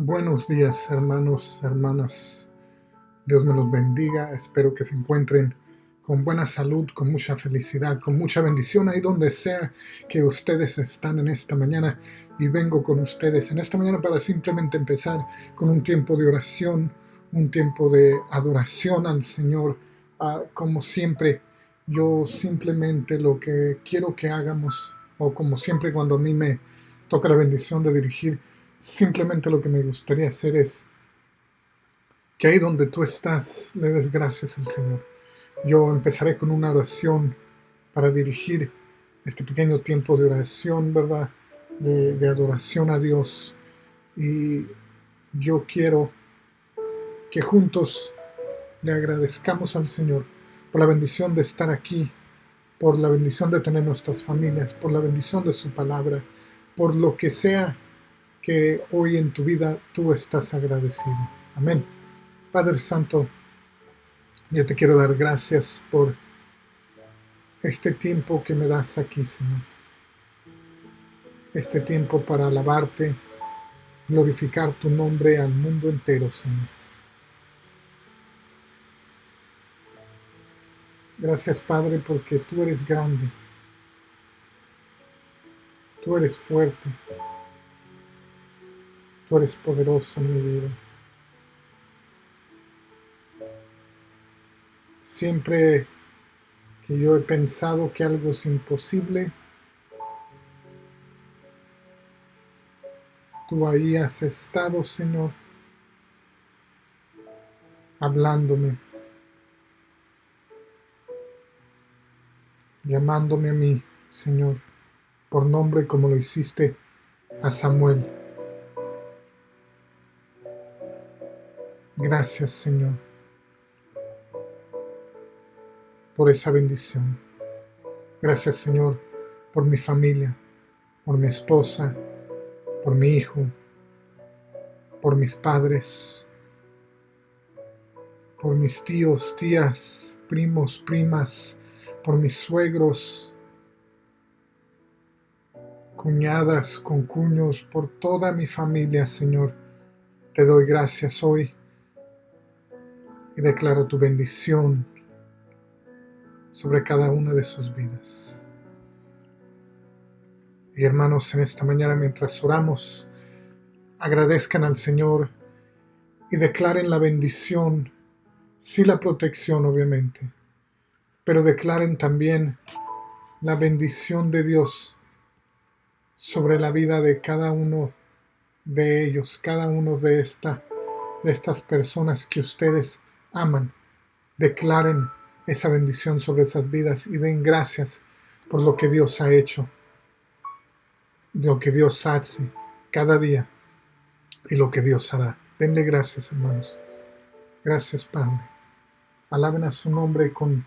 Buenos días, hermanos, hermanas. Dios me los bendiga. Espero que se encuentren con buena salud, con mucha felicidad, con mucha bendición ahí donde sea que ustedes están en esta mañana. Y vengo con ustedes en esta mañana para simplemente empezar con un tiempo de oración, un tiempo de adoración al Señor. Como siempre, yo simplemente lo que quiero que hagamos, o como siempre cuando a mí me toca la bendición de dirigir, simplemente lo que me gustaría hacer es que ahí donde tú estás le des gracias al Señor. Yo empezaré con una oración para dirigir este pequeño tiempo de oración, ¿verdad? De adoración a Dios. Y yo quiero que juntos le agradezcamos al Señor por la bendición de estar aquí, por la bendición de tener nuestras familias, por la bendición de su palabra, por lo que sea que hoy en tu vida tú estás agradecido. Amén. Padre Santo, yo te quiero dar gracias por este tiempo que me das aquí, Señor. Este tiempo para alabarte, glorificar tu nombre al mundo entero, Señor. Gracias, Padre, porque tú eres grande, tú eres fuerte, tú eres poderoso en mi vida. Siempre que yo he pensado que algo es imposible, tú ahí has estado, Señor, hablándome, llamándome a mí, Señor, por nombre como lo hiciste a Samuel. Gracias, Señor, por esa bendición. Gracias, Señor, por mi familia, por mi esposa, por mi hijo, por mis padres, por mis tíos, tías, primos, primas, por mis suegros, cuñadas, concuños, por toda mi familia, Señor. Te doy gracias hoy y declaro tu bendición sobre cada una de sus vidas. Y hermanos, en esta mañana mientras oramos, agradezcan al Señor y declaren la bendición, sí la protección obviamente, pero declaren también la bendición de Dios sobre la vida de cada uno de ellos, cada uno de estas personas que ustedes aman. Declaren esa bendición sobre esas vidas y den gracias por lo que Dios ha hecho, lo que Dios hace cada día y lo que Dios hará. Denle gracias, hermanos. Gracias, Padre. Alaben a su nombre con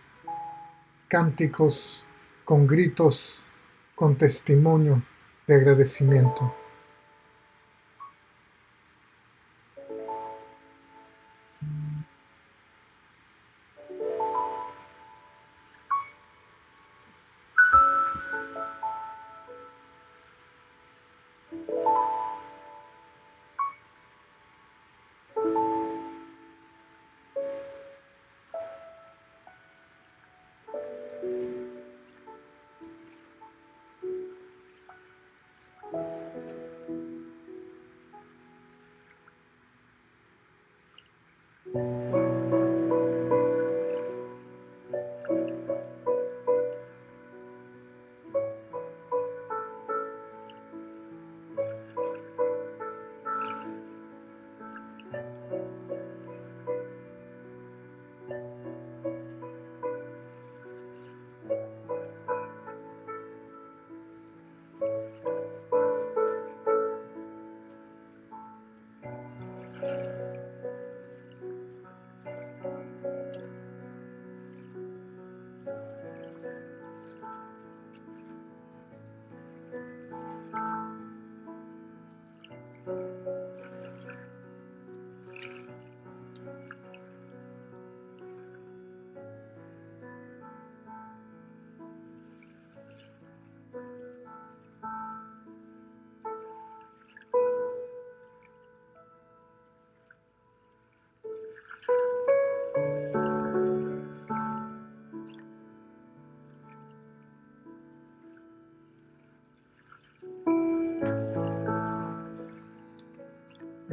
cánticos, con gritos, con testimonio de agradecimiento.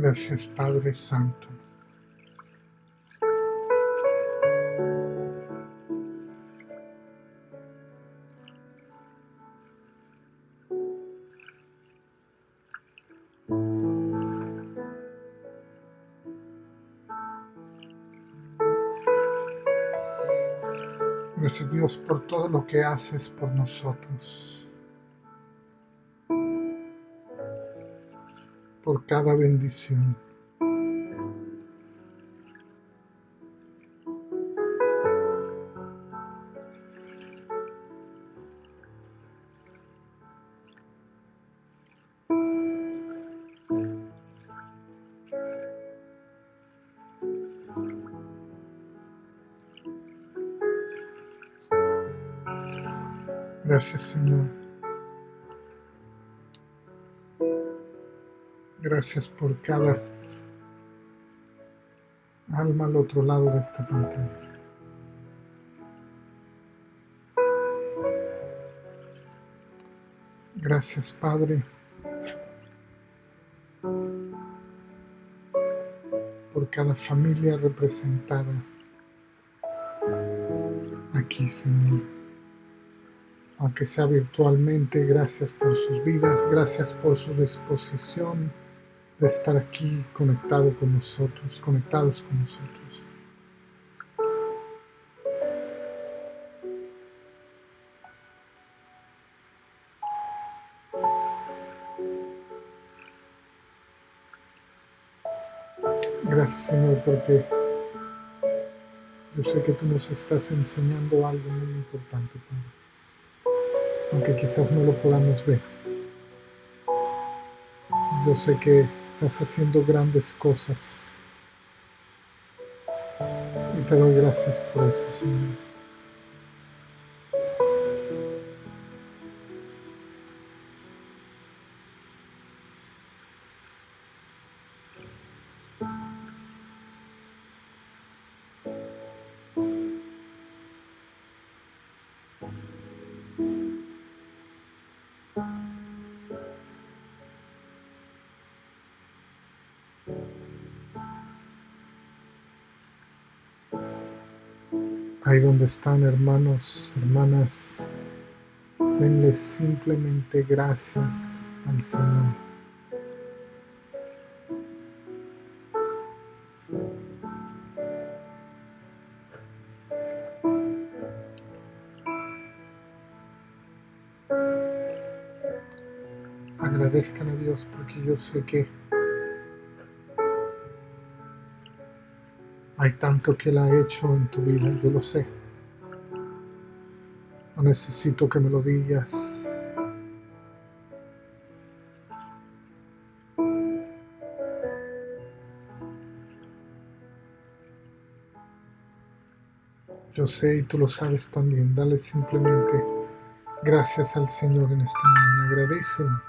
Gracias, Padre Santo. Gracias, Dios, por todo lo que haces por nosotros, por cada bendición. Gracias, Señor. Gracias por cada alma al otro lado de esta pantalla. Gracias, Padre, por cada familia representada aquí, Señor. Aunque sea virtualmente, gracias por sus vidas, gracias por su disposición de estar aquí conectados con nosotros. Gracias, Señor, porque yo sé que tú nos estás enseñando algo muy importante, Padre. Aunque quizás no lo podamos ver. Yo sé que estás haciendo grandes cosas. Y te doy gracias por eso, Señor. Ahí donde están, hermanos, hermanas, denle simplemente gracias al Señor. Agradezcan a Dios porque yo sé que hay tanto que Él ha hecho en tu vida, yo lo sé. No necesito que me lo digas. Yo sé y tú lo sabes también. Dale simplemente gracias al Señor en esta mañana. Agradéceme.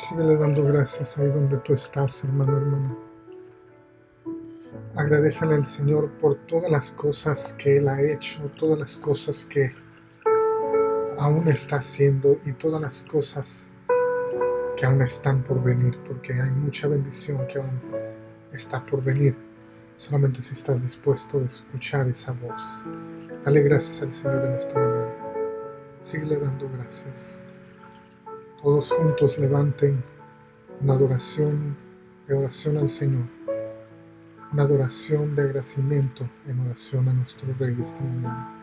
Síguele dando gracias ahí donde tú estás, hermano, hermana. Agradécele al Señor por todas las cosas que Él ha hecho, todas las cosas que aún está haciendo y todas las cosas que aún están por venir, porque hay mucha bendición que aún está por venir, solamente si estás dispuesto a escuchar esa voz. Dale gracias al Señor en esta mañana. Síguele dando gracias. Todos juntos levanten una adoración de oración al Señor, una adoración de agradecimiento en oración a nuestro Rey esta mañana.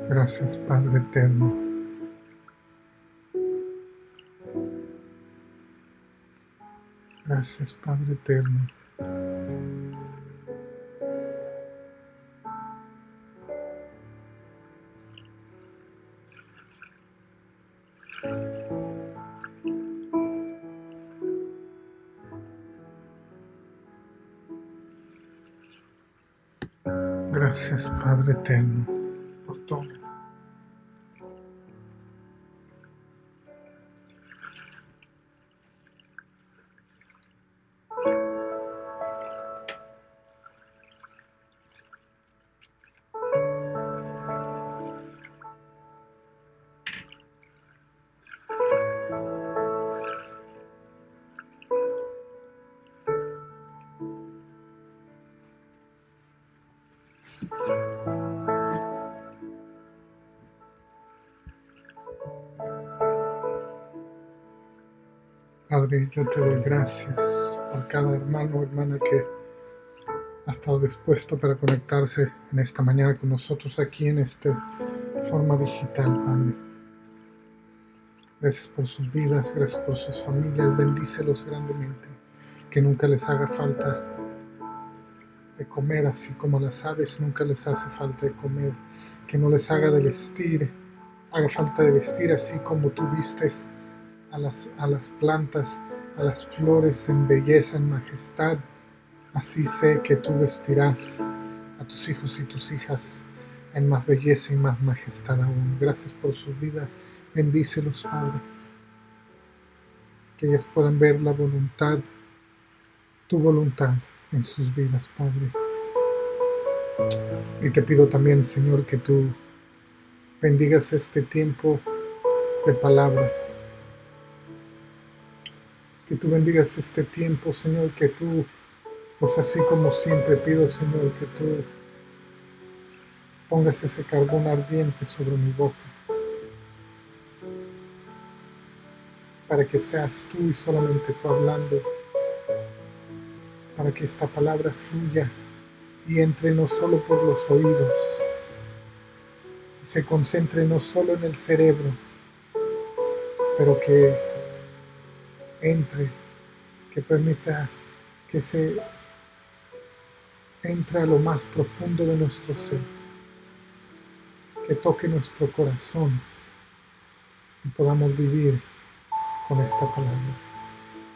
Gracias, Padre eterno. Gracias, Padre eterno. Gracias, Padre eterno, por todo. Padre, yo te doy gracias por cada hermano o hermana que ha estado dispuesto para conectarse en esta mañana con nosotros aquí en esta forma digital, Padre. Gracias por sus vidas, gracias por sus familias, bendícelos grandemente, que nunca les haga falta de comer, así como a las aves nunca les hace falta de comer, que no les haga falta de vestir, así como tú vistes a las plantas, a las flores en belleza, en majestad, así sé que tú vestirás a tus hijos y tus hijas en más belleza y más majestad aún. Gracias por sus vidas, bendícelos, Padre, que ellas puedan ver la voluntad, tu voluntad en sus vidas, Padre. Y te pido también, Señor, que tú bendigas este tiempo de palabra, que tú bendigas este tiempo, Señor, que tú, pues así como siempre pido, Señor, que tú pongas ese carbón ardiente sobre mi boca, para que seas tú y solamente tú hablando, para que esta palabra fluya y entre no solo por los oídos, y se concentre no solo en el cerebro, pero que entre, que permita que se entre a lo más profundo de nuestro ser, que toque nuestro corazón y podamos vivir con esta palabra.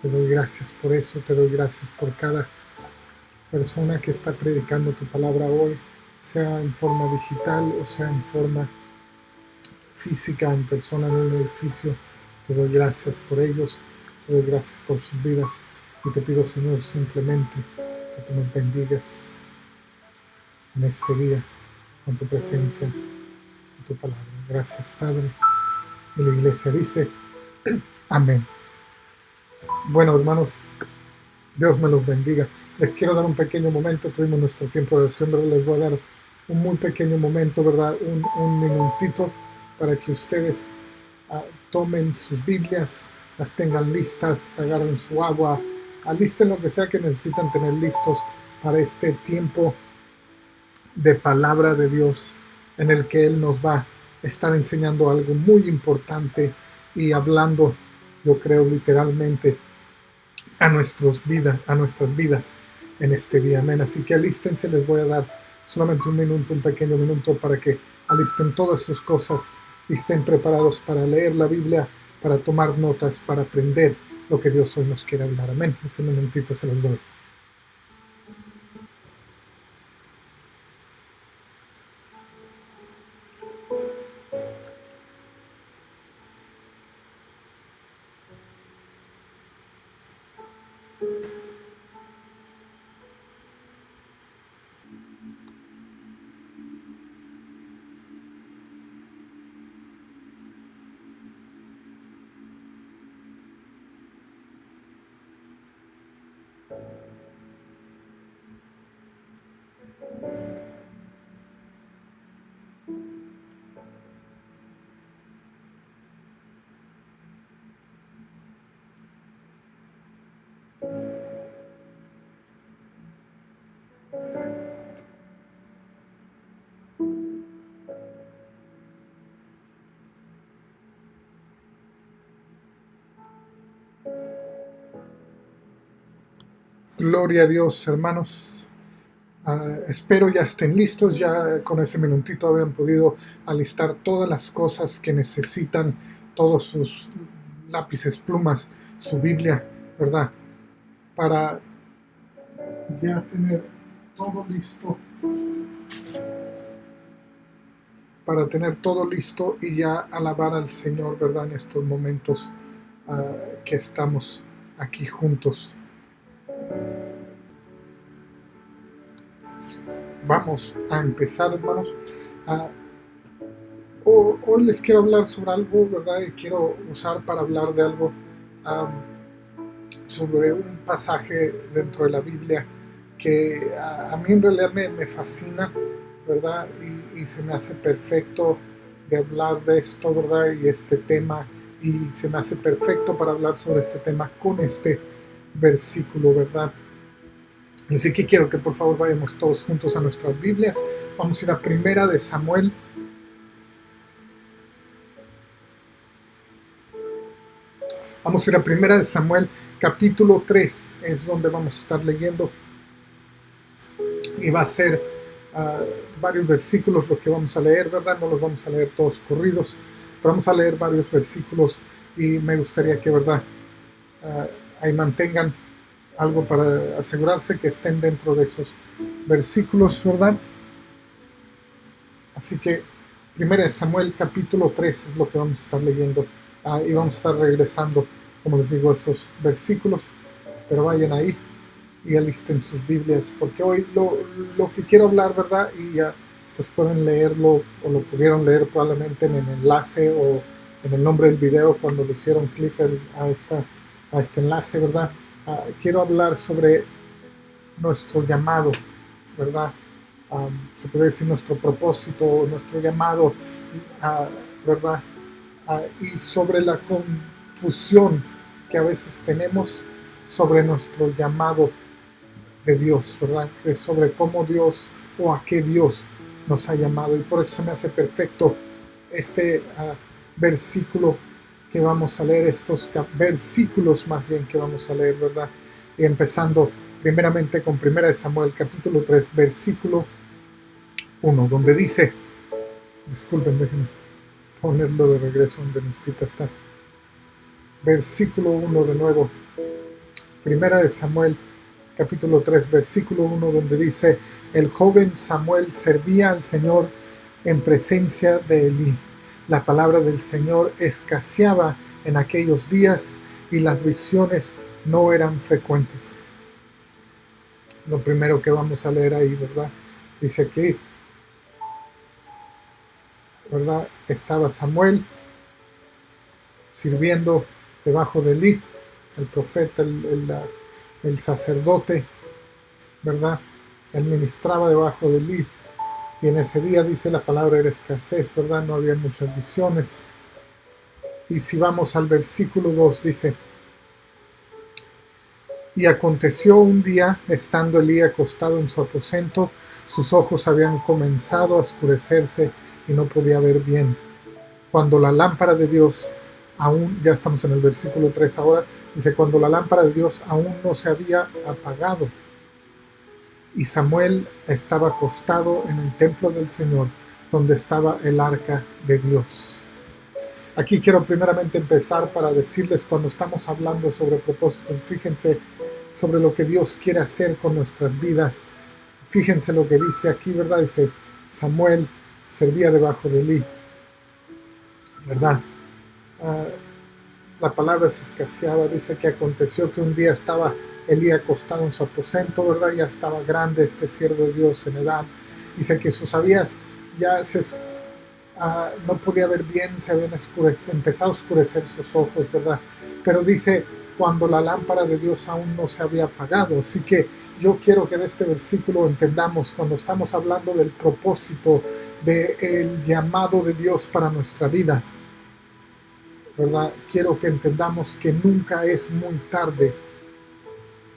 Te doy gracias por eso, te doy gracias por cada persona que está predicando tu palabra hoy, sea en forma digital o sea en forma física, en persona en un edificio. Te doy gracias por ellos, te doy gracias por sus vidas y te pido, Señor, simplemente que tú nos bendigas en este día con tu presencia y tu palabra. Gracias, Padre. Y la iglesia dice amén. Bueno, hermanos, Dios me los bendiga. Les quiero dar un pequeño momento, tuvimos nuestro tiempo de oración, pero les voy a dar un muy pequeño momento, ¿verdad? Un minutito para que ustedes tomen sus Biblias, las tengan listas, agarren su agua, alisten lo que sea que necesitan tener listos para este tiempo de palabra de Dios en el que Él nos va a estar enseñando algo muy importante y hablando, yo creo literalmente, a nuestras vidas en este día. Amén. Así que alístense, les voy a dar solamente un minuto, un pequeño minuto para que alisten todas sus cosas y estén preparados para leer la Biblia, para tomar notas, para aprender lo que Dios hoy nos quiere hablar. Amén. Ese minutito se los doy. Gloria a Dios, hermanos. Espero ya estén listos, ya con ese minutito habían podido alistar todas las cosas que necesitan, todos sus lápices, plumas, su Biblia, ¿verdad? Para ya tener todo listo, para tener todo listo y ya alabar al Señor, ¿verdad? En estos momentos que estamos aquí juntos. Vamos a empezar, hermanos. Hoy les quiero hablar sobre algo, ¿verdad? Y quiero usar para hablar de algo, sobre un pasaje dentro de la Biblia que a mí en realidad me fascina, ¿verdad? Y se me hace perfecto de hablar de esto, ¿verdad? Y este tema, y se me hace perfecto para hablar sobre este tema con este versículo, ¿verdad? Así que quiero que por favor vayamos todos juntos a nuestras Biblias. Vamos a ir a Primera de Samuel. Vamos a ir a Primera de Samuel, capítulo 3, es donde vamos a estar leyendo. Y va a ser varios versículos lo que vamos a leer, ¿verdad? No los vamos a leer todos corridos, pero vamos a leer varios versículos y me gustaría que, ¿verdad? Ahí mantengan algo para asegurarse que estén dentro de esos versículos, ¿verdad? Así que Primera de Samuel capítulo 3 es lo que vamos a estar leyendo y vamos a estar regresando, como les digo, esos versículos, pero vayan ahí y alisten sus Biblias, porque hoy lo que quiero hablar, ¿verdad? Y pues pueden leerlo o lo pudieron leer probablemente en el enlace o en el nombre del video cuando le hicieron clic a este enlace, ¿verdad? Quiero hablar sobre nuestro llamado, ¿verdad? Se puede decir nuestro propósito, nuestro llamado, ¿verdad? Y sobre la confusión que a veces tenemos sobre nuestro llamado de Dios, ¿verdad? Que sobre cómo Dios o a qué Dios nos ha llamado. Y por eso se me hace perfecto este versículo que vamos a leer, estos versículos más bien que vamos a leer, ¿verdad? Y empezando primeramente con Primera de Samuel, capítulo 3, versículo 1, donde dice, disculpen, déjenme ponerlo de regreso donde necesita estar. Versículo 1 de nuevo. Primera de Samuel, capítulo 3, versículo 1, donde dice, el joven Samuel servía al Señor en presencia de Elí. La palabra del Señor escaseaba en aquellos días y las visiones no eran frecuentes. Lo primero que vamos a leer ahí, ¿verdad? Dice aquí, ¿verdad? Estaba Samuel sirviendo debajo de Elí, el profeta, el sacerdote, ¿verdad? Él ministraba debajo de Elí. Y en ese día, dice la palabra, era escasez, ¿verdad? No había muchas visiones. Y si vamos al versículo 2, dice, Y aconteció un día, estando Elí acostado en su aposento, sus ojos habían comenzado a oscurecerse y no podía ver bien. Cuando la lámpara de Dios aún, ya estamos en el versículo 3 ahora, dice, cuando la lámpara de Dios aún no se había apagado, y Samuel estaba acostado en el templo del Señor, donde estaba el arca de Dios. Aquí quiero primeramente empezar para decirles, cuando estamos hablando sobre propósito, fíjense sobre lo que Dios quiere hacer con nuestras vidas. Fíjense lo que dice aquí, ¿verdad? Dice, Samuel servía debajo de Elí, ¿verdad? La palabra es escaseada, dice que aconteció que un día estaba Elí acostado en su aposento, ¿verdad? Ya estaba grande este siervo de Dios en edad. Dice que sus sabías ya no podía ver bien, se habían empezado a oscurecer sus ojos, ¿verdad? Pero dice, cuando la lámpara de Dios aún no se había apagado. Así que yo quiero que de este versículo entendamos, cuando estamos hablando del propósito, del llamado de Dios para nuestra vida, ¿verdad? Quiero que entendamos que nunca es muy tarde,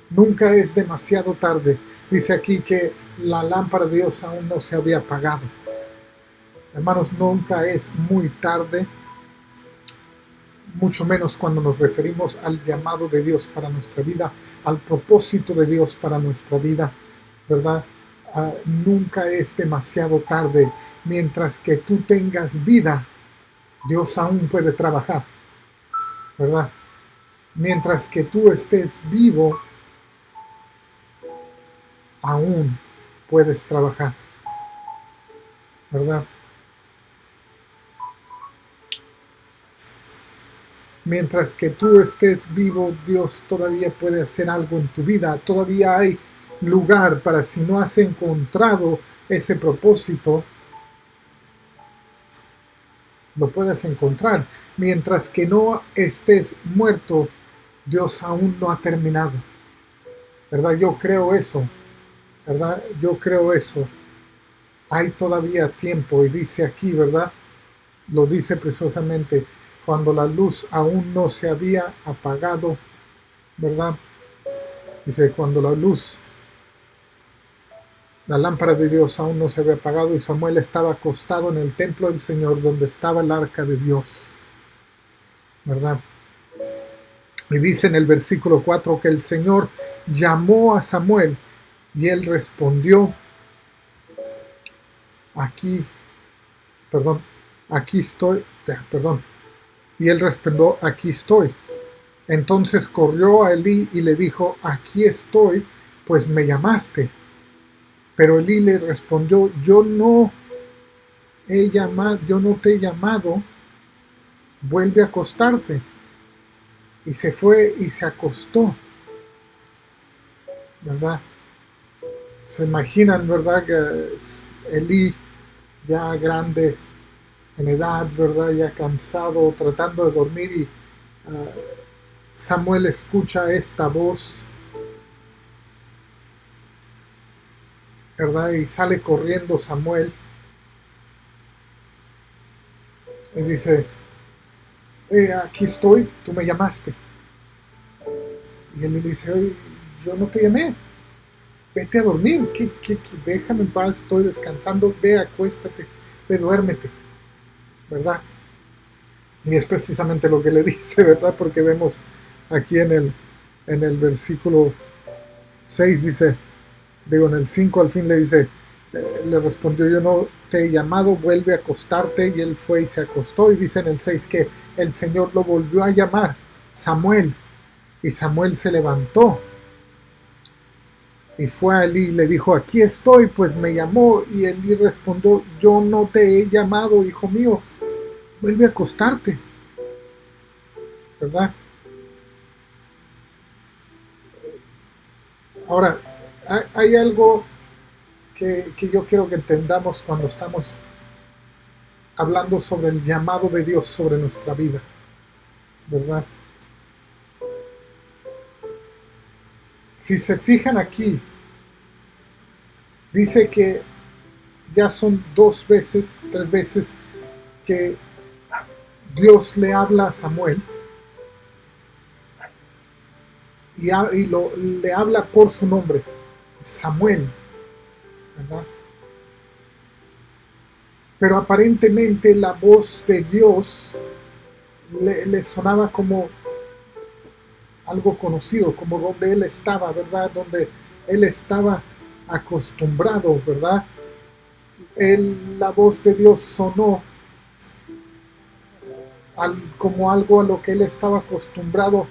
nunca es demasiado tarde. Dice aquí que la lámpara de Dios aún no se había apagado. Hermanos, nunca es muy tarde, mucho menos cuando nos referimos al llamado de Dios para nuestra vida, al propósito de Dios para nuestra vida, ¿verdad? Nunca es demasiado tarde. Mientras que tú tengas vida, Dios aún puede trabajar, ¿verdad? Mientras que tú estés vivo, aún puedes trabajar, ¿verdad? Mientras que tú estés vivo, Dios todavía puede hacer algo en tu vida. Todavía hay lugar para, si no has encontrado ese propósito, lo puedes encontrar. Mientras que no estés muerto, Dios aún no ha terminado, ¿verdad? Yo creo eso, ¿verdad? Yo creo eso. Hay todavía tiempo, y dice aquí, ¿verdad? Lo dice precisamente, cuando la luz aún no se había apagado, ¿verdad? Dice, cuando la lámpara de Dios aún no se había apagado y Samuel estaba acostado en el templo del Señor donde estaba el arca de Dios, ¿verdad? Y dice en el versículo 4 que el Señor llamó a Samuel y él respondió, aquí, perdón, aquí estoy, perdón, y él respondió, aquí estoy. Entonces corrió a Elí y le dijo, aquí estoy, pues me llamaste. Pero Elí le respondió, yo no te he llamado, vuelve a acostarte. Y se fue y se acostó, ¿verdad? Se imaginan, ¿verdad? Que Elí, ya grande en edad, ¿verdad? Ya cansado, tratando de dormir, y Samuel escucha esta voz, ¿verdad? Y sale corriendo Samuel y dice, aquí estoy, tú me llamaste. Y él le dice, oye, yo no te llamé, vete a dormir, déjame en paz, estoy descansando, ve, acuéstate, ve, duérmete, ¿verdad? Y es precisamente lo que le dice, ¿verdad? Porque vemos aquí en el versículo 6 dice, digo, en el 5 al fin le dice, le respondió, yo no te he llamado, vuelve a acostarte, y él fue y se acostó. Y dice en el 6 que el Señor lo volvió a llamar, Samuel, y Samuel se levantó y fue a Elí y le dijo, aquí estoy, pues me llamó. Y Elí respondió, yo no te he llamado, hijo mío, vuelve a acostarte, ¿verdad? Ahora, hay algo que yo quiero que entendamos cuando estamos hablando sobre el llamado de Dios sobre nuestra vida, ¿verdad? Si se fijan aquí, dice que ya son 2 veces, 3 veces que Dios le habla a Samuel le habla por su nombre, Samuel, ¿verdad? Pero aparentemente la voz de Dios le sonaba como algo conocido, como donde él estaba, ¿verdad? Donde él estaba acostumbrado, ¿verdad? La voz de Dios sonó como algo a lo que él estaba acostumbrado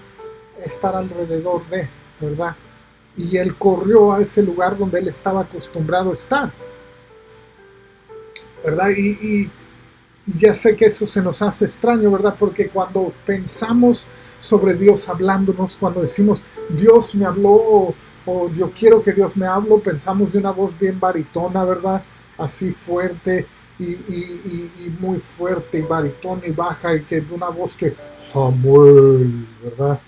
a estar alrededor de, ¿verdad? Y él corrió a ese lugar donde él estaba acostumbrado a estar, ¿verdad? Y ya sé que eso se nos hace extraño, ¿verdad? Porque cuando pensamos sobre Dios hablándonos, cuando decimos Dios me habló o yo quiero que Dios me hable, pensamos de una voz bien baritona, ¿verdad? Así fuerte y muy fuerte y baritona y baja y que de una voz que Samuel, ¿verdad?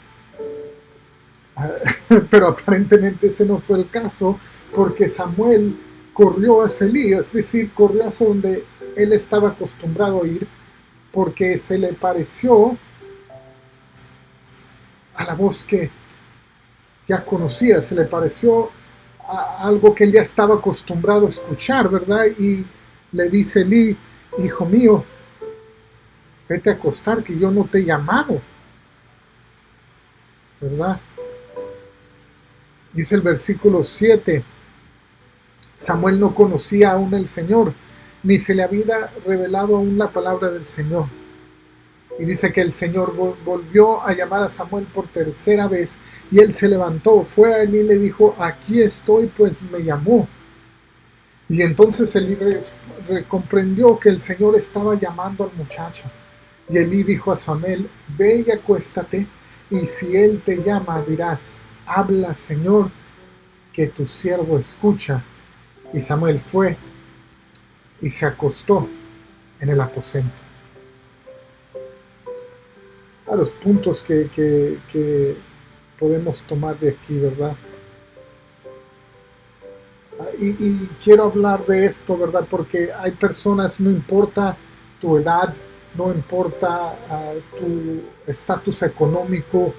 Pero aparentemente ese no fue el caso porque Samuel corrió hacia Elí, es decir, corrió hacia donde él estaba acostumbrado a ir porque se le pareció a la voz que ya conocía, se le pareció a algo que él ya estaba acostumbrado a escuchar, ¿verdad? Y le dice Elí, hijo mío, vete a acostar que yo no te he llamado, ¿verdad? Dice el versículo 7, Samuel no conocía aún el Señor, ni se le había revelado aún la palabra del Señor. Y dice que el Señor volvió a llamar a Samuel por tercera vez y él se levantó, fue a él y le dijo, aquí estoy, pues me llamó. Y entonces Elí comprendió que el Señor estaba llamando al muchacho. Y Elí dijo a Samuel, ve y acuéstate, y si él te llama dirás, habla Señor, que tu siervo escucha. Y Samuel fue y se acostó en el aposento. A los puntos que podemos tomar de aquí, ¿verdad? Y quiero hablar de esto, ¿verdad? Porque hay personas, no importa tu edad, no importa tu estatus económico,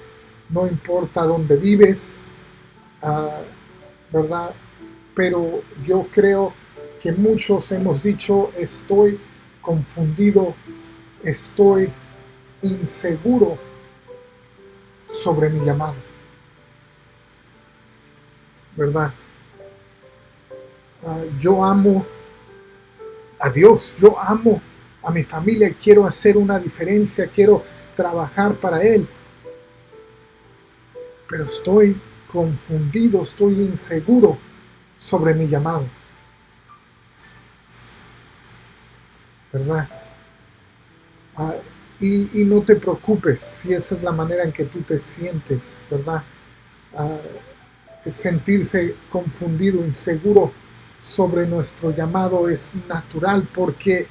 no importa dónde vives, ¿verdad? Pero yo creo que muchos hemos dicho, estoy confundido, estoy inseguro sobre mi llamado, ¿verdad? Yo amo a Dios, yo amo a mi familia, quiero hacer una diferencia, quiero trabajar para Él, pero estoy confundido, estoy inseguro sobre mi llamado, ¿verdad? Ah, y no te preocupes si esa es la manera en que tú te sientes, ¿verdad? Ah, sentirse confundido, inseguro sobre nuestro llamado es natural porque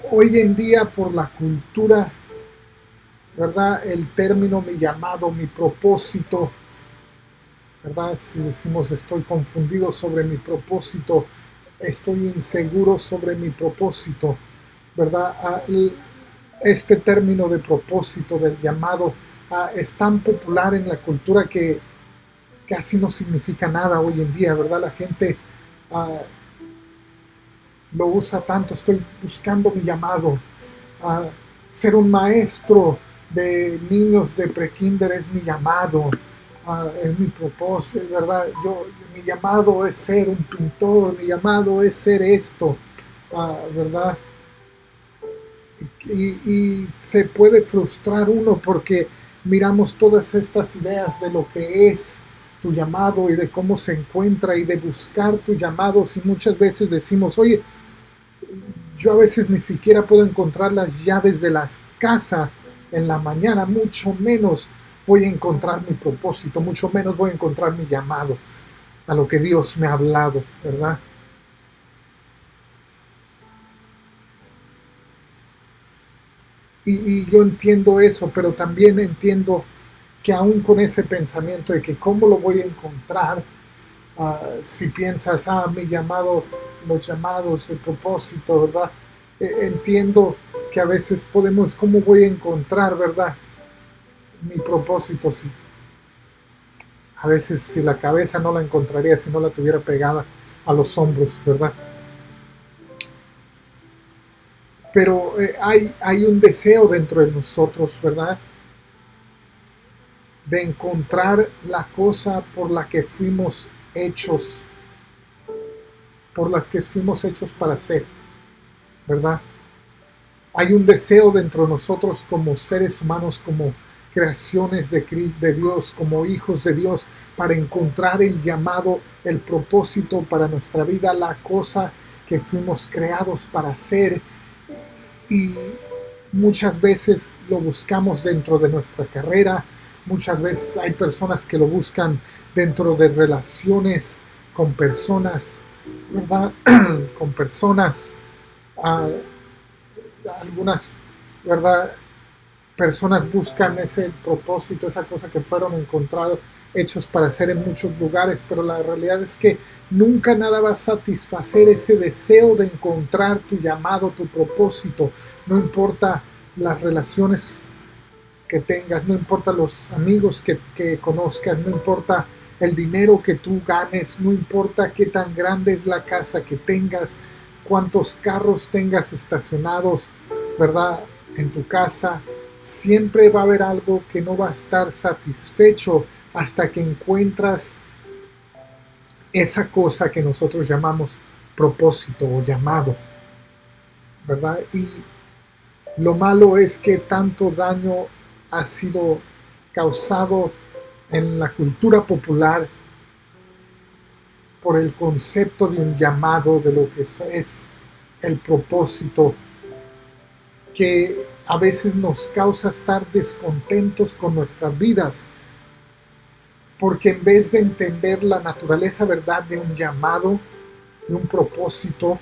hoy en día por la cultura, ¿verdad? El término mi llamado, mi propósito, ¿verdad? Si decimos estoy confundido sobre mi propósito, estoy inseguro sobre mi propósito, ¿verdad? Este término de propósito, del llamado, es tan popular en la cultura que casi no significa nada hoy en día, ¿verdad? La gente uh, lo usa tanto, estoy buscando mi llamado. Ser un maestro de niños de prekinder es mi llamado, es mi propósito, ¿verdad? Mi llamado es ser un pintor, mi llamado es ser esto, ¿verdad? Y se puede frustrar uno porque miramos todas estas ideas de lo que es tu llamado y de cómo se encuentra y de buscar tu llamado, y muchas veces decimos, oye, yo a veces ni siquiera puedo encontrar las llaves de las casas en la mañana, mucho menos voy a encontrar mi propósito, mucho menos voy a encontrar mi llamado, a lo que Dios me ha hablado, ¿verdad? Y yo entiendo eso, pero también entiendo que aún con ese pensamiento de que cómo lo voy a encontrar, si piensas, mi llamado, los llamados, el propósito, ¿verdad? Entiendo que a veces podemos, ¿cómo voy a encontrar, verdad? Mi propósito, sí. A veces si la cabeza no la encontraría si no la tuviera pegada a los hombros, ¿verdad? Pero hay un deseo dentro de nosotros, ¿verdad? De encontrar la cosa por la que fuimos hechos, por las que fuimos hechos para ser, ¿verdad? Hay un deseo dentro de nosotros como seres humanos, como creaciones de Dios, como hijos de Dios, para encontrar el llamado, el propósito para nuestra vida, la cosa que fuimos creados para hacer. Y muchas veces lo buscamos dentro de nuestra carrera, muchas veces hay personas que lo buscan dentro de relaciones con personas, ¿verdad? Con personas, uh, algunas, ¿verdad? Personas buscan ese propósito, esa cosa que fueron encontrados, hechos para hacer en muchos lugares, pero la realidad es que nunca nada va a satisfacer ese deseo de encontrar tu llamado, tu propósito. No importa las relaciones que tengas, no importa los amigos que conozcas, no importa el dinero que tú ganes, no importa qué tan grande es la casa que tengas, cuántos carros tengas estacionados, ¿verdad? En tu casa, siempre va a haber algo que no va a estar satisfecho hasta que encuentras esa cosa que nosotros llamamos propósito o llamado, ¿verdad? Y lo malo es que tanto daño ha sido causado en la cultura popular por el concepto de un llamado, de lo que es el propósito, que a veces nos causa estar descontentos con nuestras vidas, porque en vez de entender la naturaleza verdad de un llamado, de un propósito,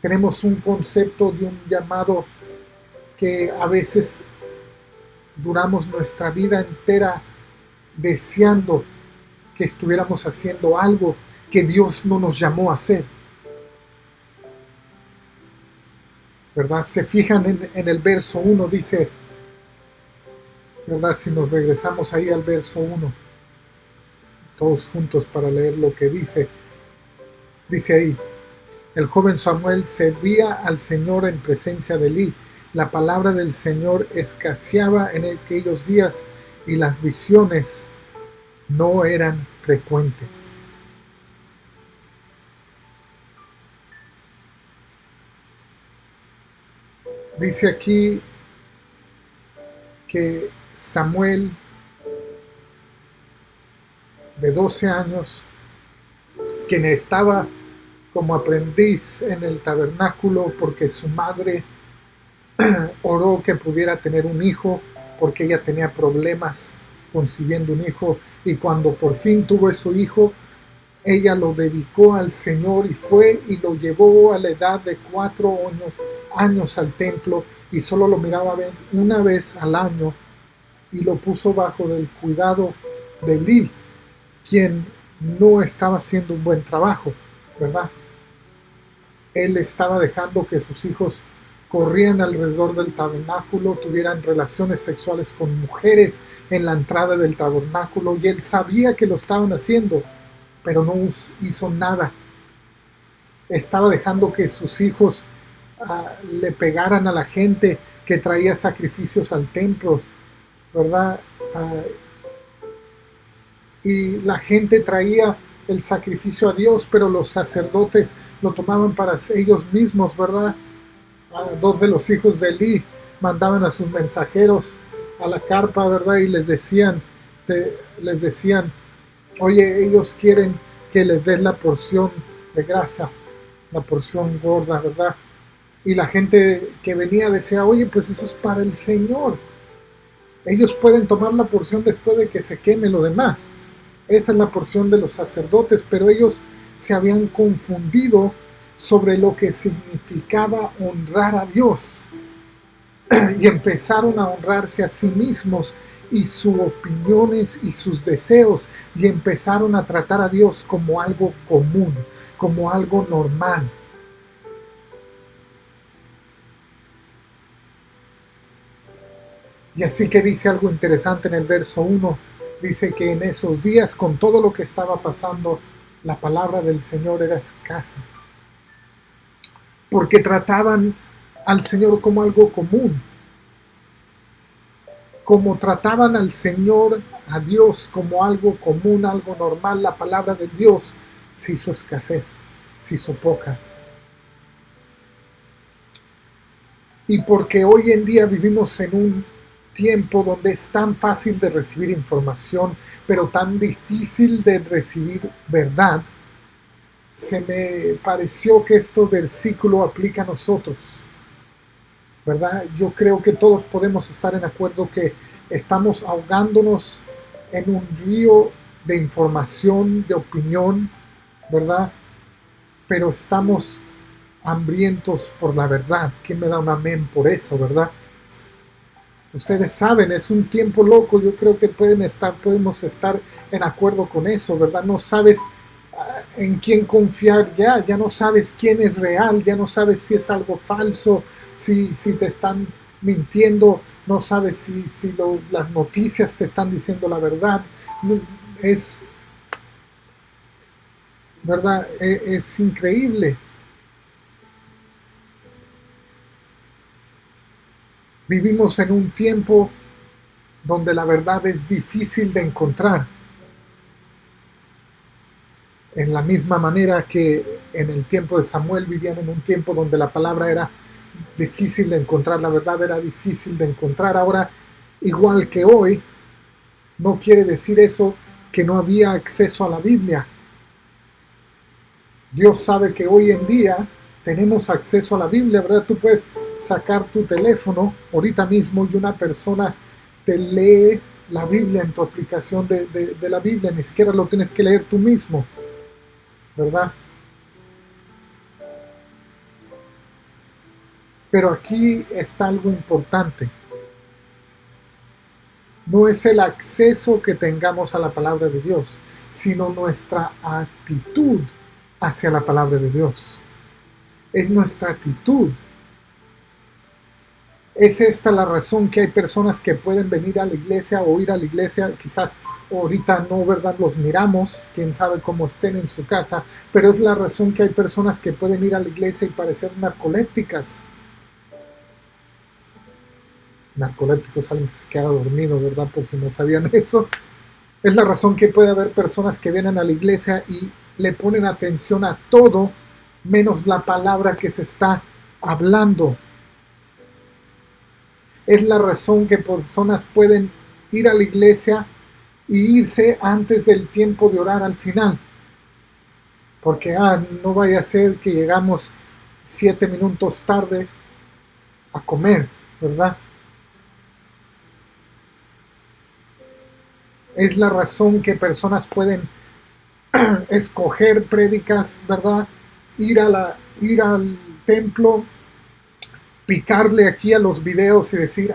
tenemos un concepto de un llamado que a veces duramos nuestra vida entera deseando que estuviéramos haciendo algo que Dios no nos llamó a hacer, ¿verdad? Se fijan en el verso 1, dice, ¿verdad? Si nos regresamos ahí al verso 1, todos juntos para leer lo que dice ahí, el joven Samuel servía al Señor en presencia de Elí. La palabra del Señor escaseaba en aquellos días y las visiones no eran frecuentes. Dice aquí que Samuel, de 12 años, quien estaba como aprendiz en el tabernáculo porque su madre oró que pudiera tener un hijo, porque ella tenía problemas concibiendo un hijo, y cuando por fin tuvo ese hijo, ella lo dedicó al Señor y fue y lo llevó a la edad de 4 años al templo, y solo lo miraba una vez al año, y lo puso bajo del cuidado de Elí, quien no estaba haciendo un buen trabajo, ¿verdad? Él estaba dejando que sus hijos corrían alrededor del tabernáculo, tuvieran relaciones sexuales con mujeres en la entrada del tabernáculo, y él sabía que lo estaban haciendo, pero no hizo nada. Estaba dejando que sus hijos le pegaran a la gente que traía sacrificios al templo, ¿verdad? Y la gente traía el sacrificio a Dios, pero los sacerdotes lo tomaban para ellos mismos, ¿verdad? Dos de los hijos de Elí mandaban a sus mensajeros a la carpa, ¿verdad? Y les decían, oye, ellos quieren que les des la porción de grasa, la porción gorda, ¿verdad? Y la gente que venía decía, oye, pues eso es para el Señor. Ellos pueden tomar la porción después de que se queme lo demás. Esa es la porción de los sacerdotes, pero ellos se habían confundido sobre lo que significaba honrar a Dios y empezaron a honrarse a sí mismos y sus opiniones y sus deseos, y empezaron a tratar a Dios como algo común, como algo normal. Y así que dice algo interesante en el verso 1, Dice que en esos días, con todo lo que estaba pasando, la palabra del Señor era escasa, porque trataban al Señor como algo común, como trataban al Señor, a Dios, como algo común, algo normal. La palabra de Dios se hizo escasez, se hizo poca. Y porque hoy en día vivimos en un tiempo donde es tan fácil de recibir información, pero tan difícil de recibir verdad, se me pareció que este versículo aplica a nosotros, ¿verdad? Yo creo que todos podemos estar en acuerdo que estamos ahogándonos en un río de información, de opinión, ¿verdad? Pero estamos hambrientos por la verdad. ¿Quién me da un amén por eso, verdad? Ustedes saben, es un tiempo loco. Yo creo que podemos estar en acuerdo con eso, ¿verdad? No sabes en quién confiar ya no sabes quién es real, ya no sabes si es algo falso, si te están mintiendo, no sabes si las noticias te están diciendo la verdad. Es, ¿verdad? Es increíble. Vivimos en un tiempo donde la verdad es difícil de encontrar. En la misma manera que en el tiempo de Samuel vivían en un tiempo donde la palabra era difícil de encontrar, la verdad era difícil de encontrar. Ahora, igual que hoy, no quiere decir eso que no había acceso a la Biblia. Dios sabe que hoy en día tenemos acceso a la Biblia, ¿verdad? Tú puedes sacar tu teléfono ahorita mismo y una persona te lee la Biblia en tu aplicación de la Biblia, ni siquiera lo tienes que leer tú mismo, ¿verdad? Pero aquí está algo importante. No es el acceso que tengamos a la palabra de Dios, sino nuestra actitud hacia la palabra de Dios. Es nuestra actitud. Es esta la razón que hay personas que pueden venir a la iglesia o ir a la iglesia, quizás ahorita no, ¿verdad? Los miramos, quién sabe cómo estén en su casa, pero es la razón que hay personas que pueden ir a la iglesia y parecer narcolépticas. Narcolépticos, alguien que se queda dormido, ¿verdad? Por si no sabían eso. Es la razón que puede haber personas que vienen a la iglesia y le ponen atención a todo menos la palabra que se está hablando. Es la razón que personas pueden ir a la iglesia y irse antes del tiempo de orar al final. Porque no vaya a ser que llegamos 7 minutos tarde a comer, ¿verdad? Es la razón que personas pueden escoger prédicas, ¿verdad? Ir al templo, picarle aquí a los videos y decir,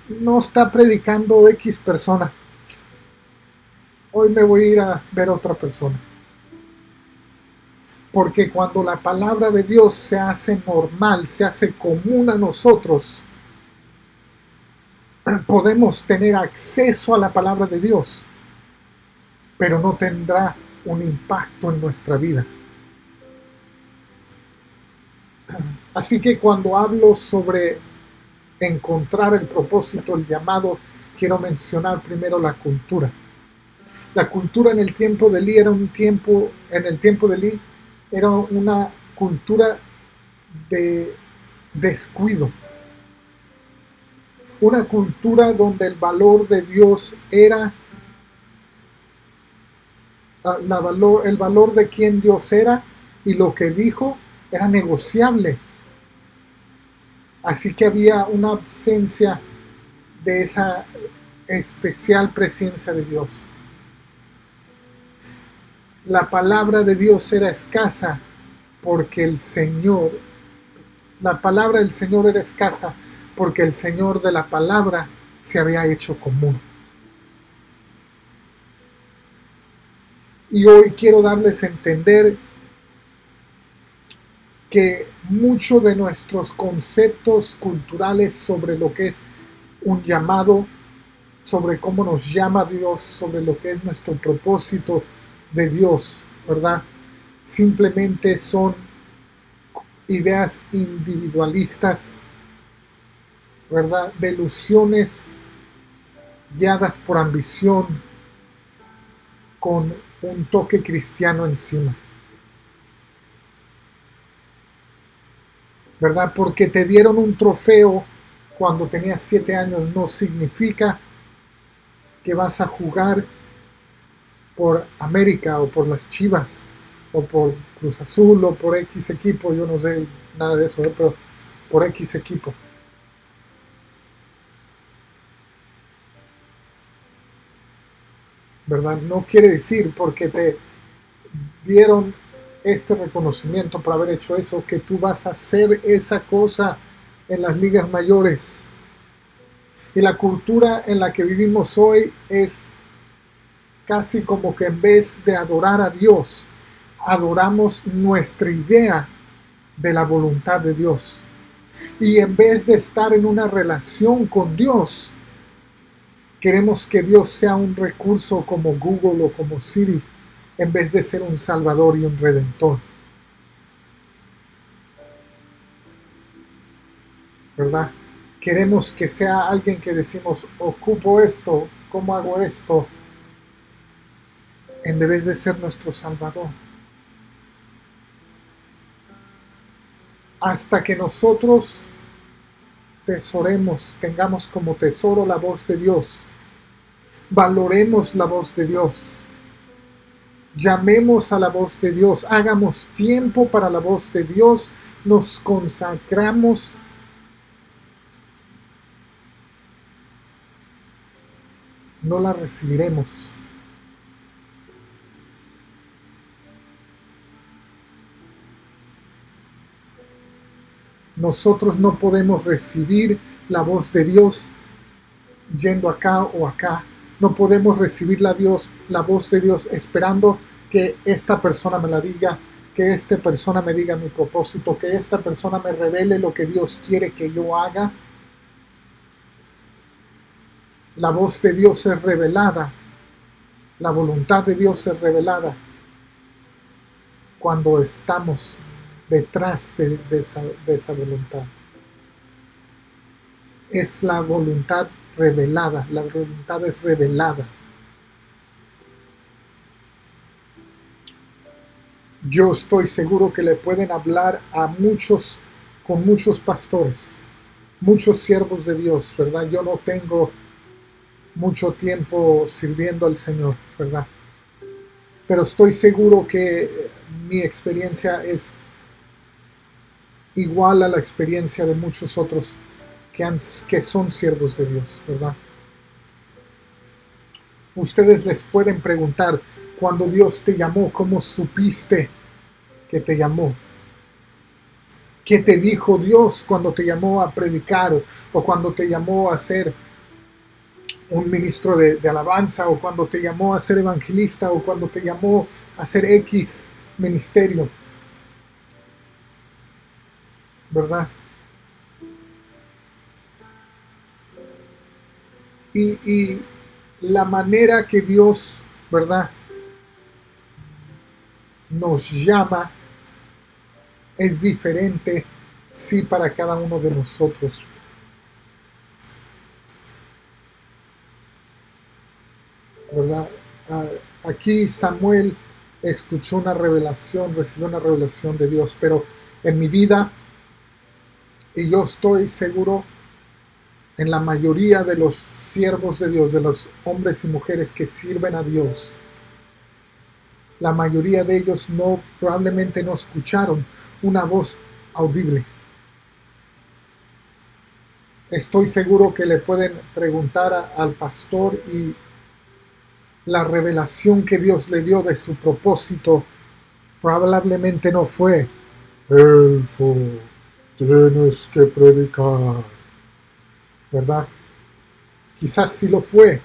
no está predicando X persona. Hoy me voy a ir a ver a otra persona. Porque cuando la palabra de Dios se hace normal, se hace común a nosotros, podemos tener acceso a la palabra de Dios, pero no tendrá un impacto en nuestra vida. Así que cuando hablo sobre encontrar el propósito, el llamado, quiero mencionar primero la cultura. La cultura en el tiempo de Elí era una cultura de descuido. Una cultura donde el valor de Dios era el valor de quien Dios era y lo que dijo era negociable. Así que había una ausencia de esa especial presencia de Dios. La palabra de Dios era escasa porque la palabra del Señor era escasa porque el Señor de la palabra se había hecho común. Y hoy quiero darles a entender que muchos de nuestros conceptos culturales sobre lo que es un llamado sobre cómo nos llama Dios, sobre lo que es nuestro propósito de Dios, ¿verdad? Simplemente son ideas individualistas, ¿verdad? De ilusiones guiadas por ambición con un toque cristiano encima, ¿verdad? Porque te dieron un trofeo cuando tenías 7 años no significa que vas a jugar por América o por las Chivas o por Cruz Azul o por X equipo, yo no sé nada de eso, pero por X equipo. ¿Verdad? No quiere decir porque te dieron este reconocimiento por haber hecho eso que tú vas a hacer esa cosa en las ligas mayores. Y la cultura en la que vivimos hoy es casi como que en vez de adorar a Dios, adoramos nuestra idea de la voluntad de Dios. Y en vez de estar en una relación con Dios, queremos que Dios sea un recurso como Google o como Siri, en vez de ser un Salvador y un Redentor. ¿Verdad? Queremos que sea alguien que decimos, ocupo esto, ¿cómo hago esto? En vez de ser nuestro Salvador. Hasta que nosotros tesoremos, tengamos como tesoro la voz de Dios, valoremos la voz de Dios, llamemos a la voz de Dios, hagamos tiempo para la voz de Dios, nos consagramos, no la recibiremos. Nosotros no podemos recibir la voz de Dios yendo acá o acá. No podemos recibir la voz de Dios esperando que esta persona me la diga, que esta persona me diga mi propósito, que esta persona me revele lo que Dios quiere que yo haga. La voz de Dios es revelada, la voluntad de Dios es revelada cuando estamos detrás de esa voluntad. Es la voluntad revelada, la voluntad es revelada. Yo estoy seguro que le pueden hablar a muchos, con muchos pastores, muchos siervos de Dios, ¿verdad? Yo no tengo mucho tiempo sirviendo al Señor, ¿verdad? Pero estoy seguro que mi experiencia es igual a la experiencia de muchos otros que son siervos de Dios, ¿verdad? Ustedes les pueden preguntar, cuando Dios te llamó, ¿cómo supiste que te llamó? ¿Qué te dijo Dios cuando te llamó a predicar o cuando te llamó a ser un ministro de alabanza o cuando te llamó a ser evangelista o cuando te llamó a hacer X ministerio? ¿Verdad? Y la manera que Dios, ¿verdad?, nos llama es diferente, sí, para cada uno de nosotros. ¿Verdad? Aquí Samuel escuchó una revelación, recibió una revelación de Dios, pero en mi vida, y yo estoy seguro, en la mayoría de los siervos de Dios, de los hombres y mujeres que sirven a Dios, la mayoría de ellos probablemente no escucharon una voz audible. Estoy seguro que le pueden preguntar al pastor y la revelación que Dios le dio de su propósito probablemente no fue: Elfo, tienes que predicar, ¿verdad? Quizás sí lo fue.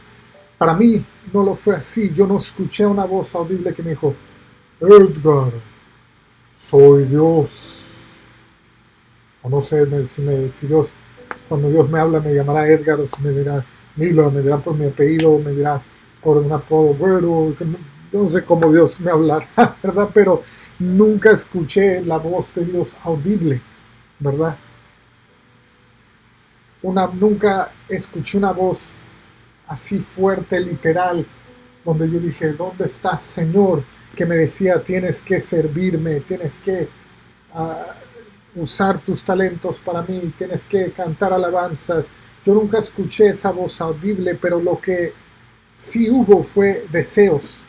Para mí no lo fue así. Yo no escuché una voz audible que me dijo: Edgar, soy Dios. O no sé si Dios, cuando Dios me habla, me llamará Edgar, o si me dirá: Milo, me dirá por mi apellido, me dirá por un apodo güero, yo no sé cómo Dios me hablará, ¿verdad? Pero nunca escuché la voz de Dios audible, ¿verdad? Nunca escuché una voz así fuerte, literal, donde yo dije, ¿dónde estás, Señor? Que me decía, tienes que servirme, tienes que usar tus talentos para mí, tienes que cantar alabanzas. Yo nunca escuché esa voz audible, pero lo que sí hubo fue deseos,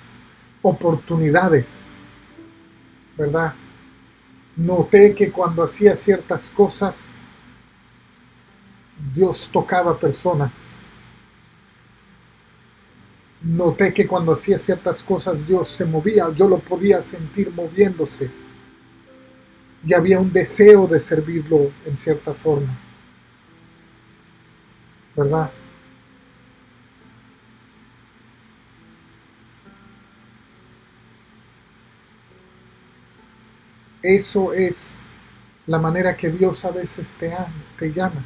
oportunidades, ¿verdad? Noté que cuando hacía ciertas cosas, Dios tocaba personas. Noté que cuando hacía ciertas cosas, Dios se movía, yo lo podía sentir moviéndose. Y había un deseo de servirlo en cierta forma, ¿verdad? Eso es la manera que Dios a veces te llama.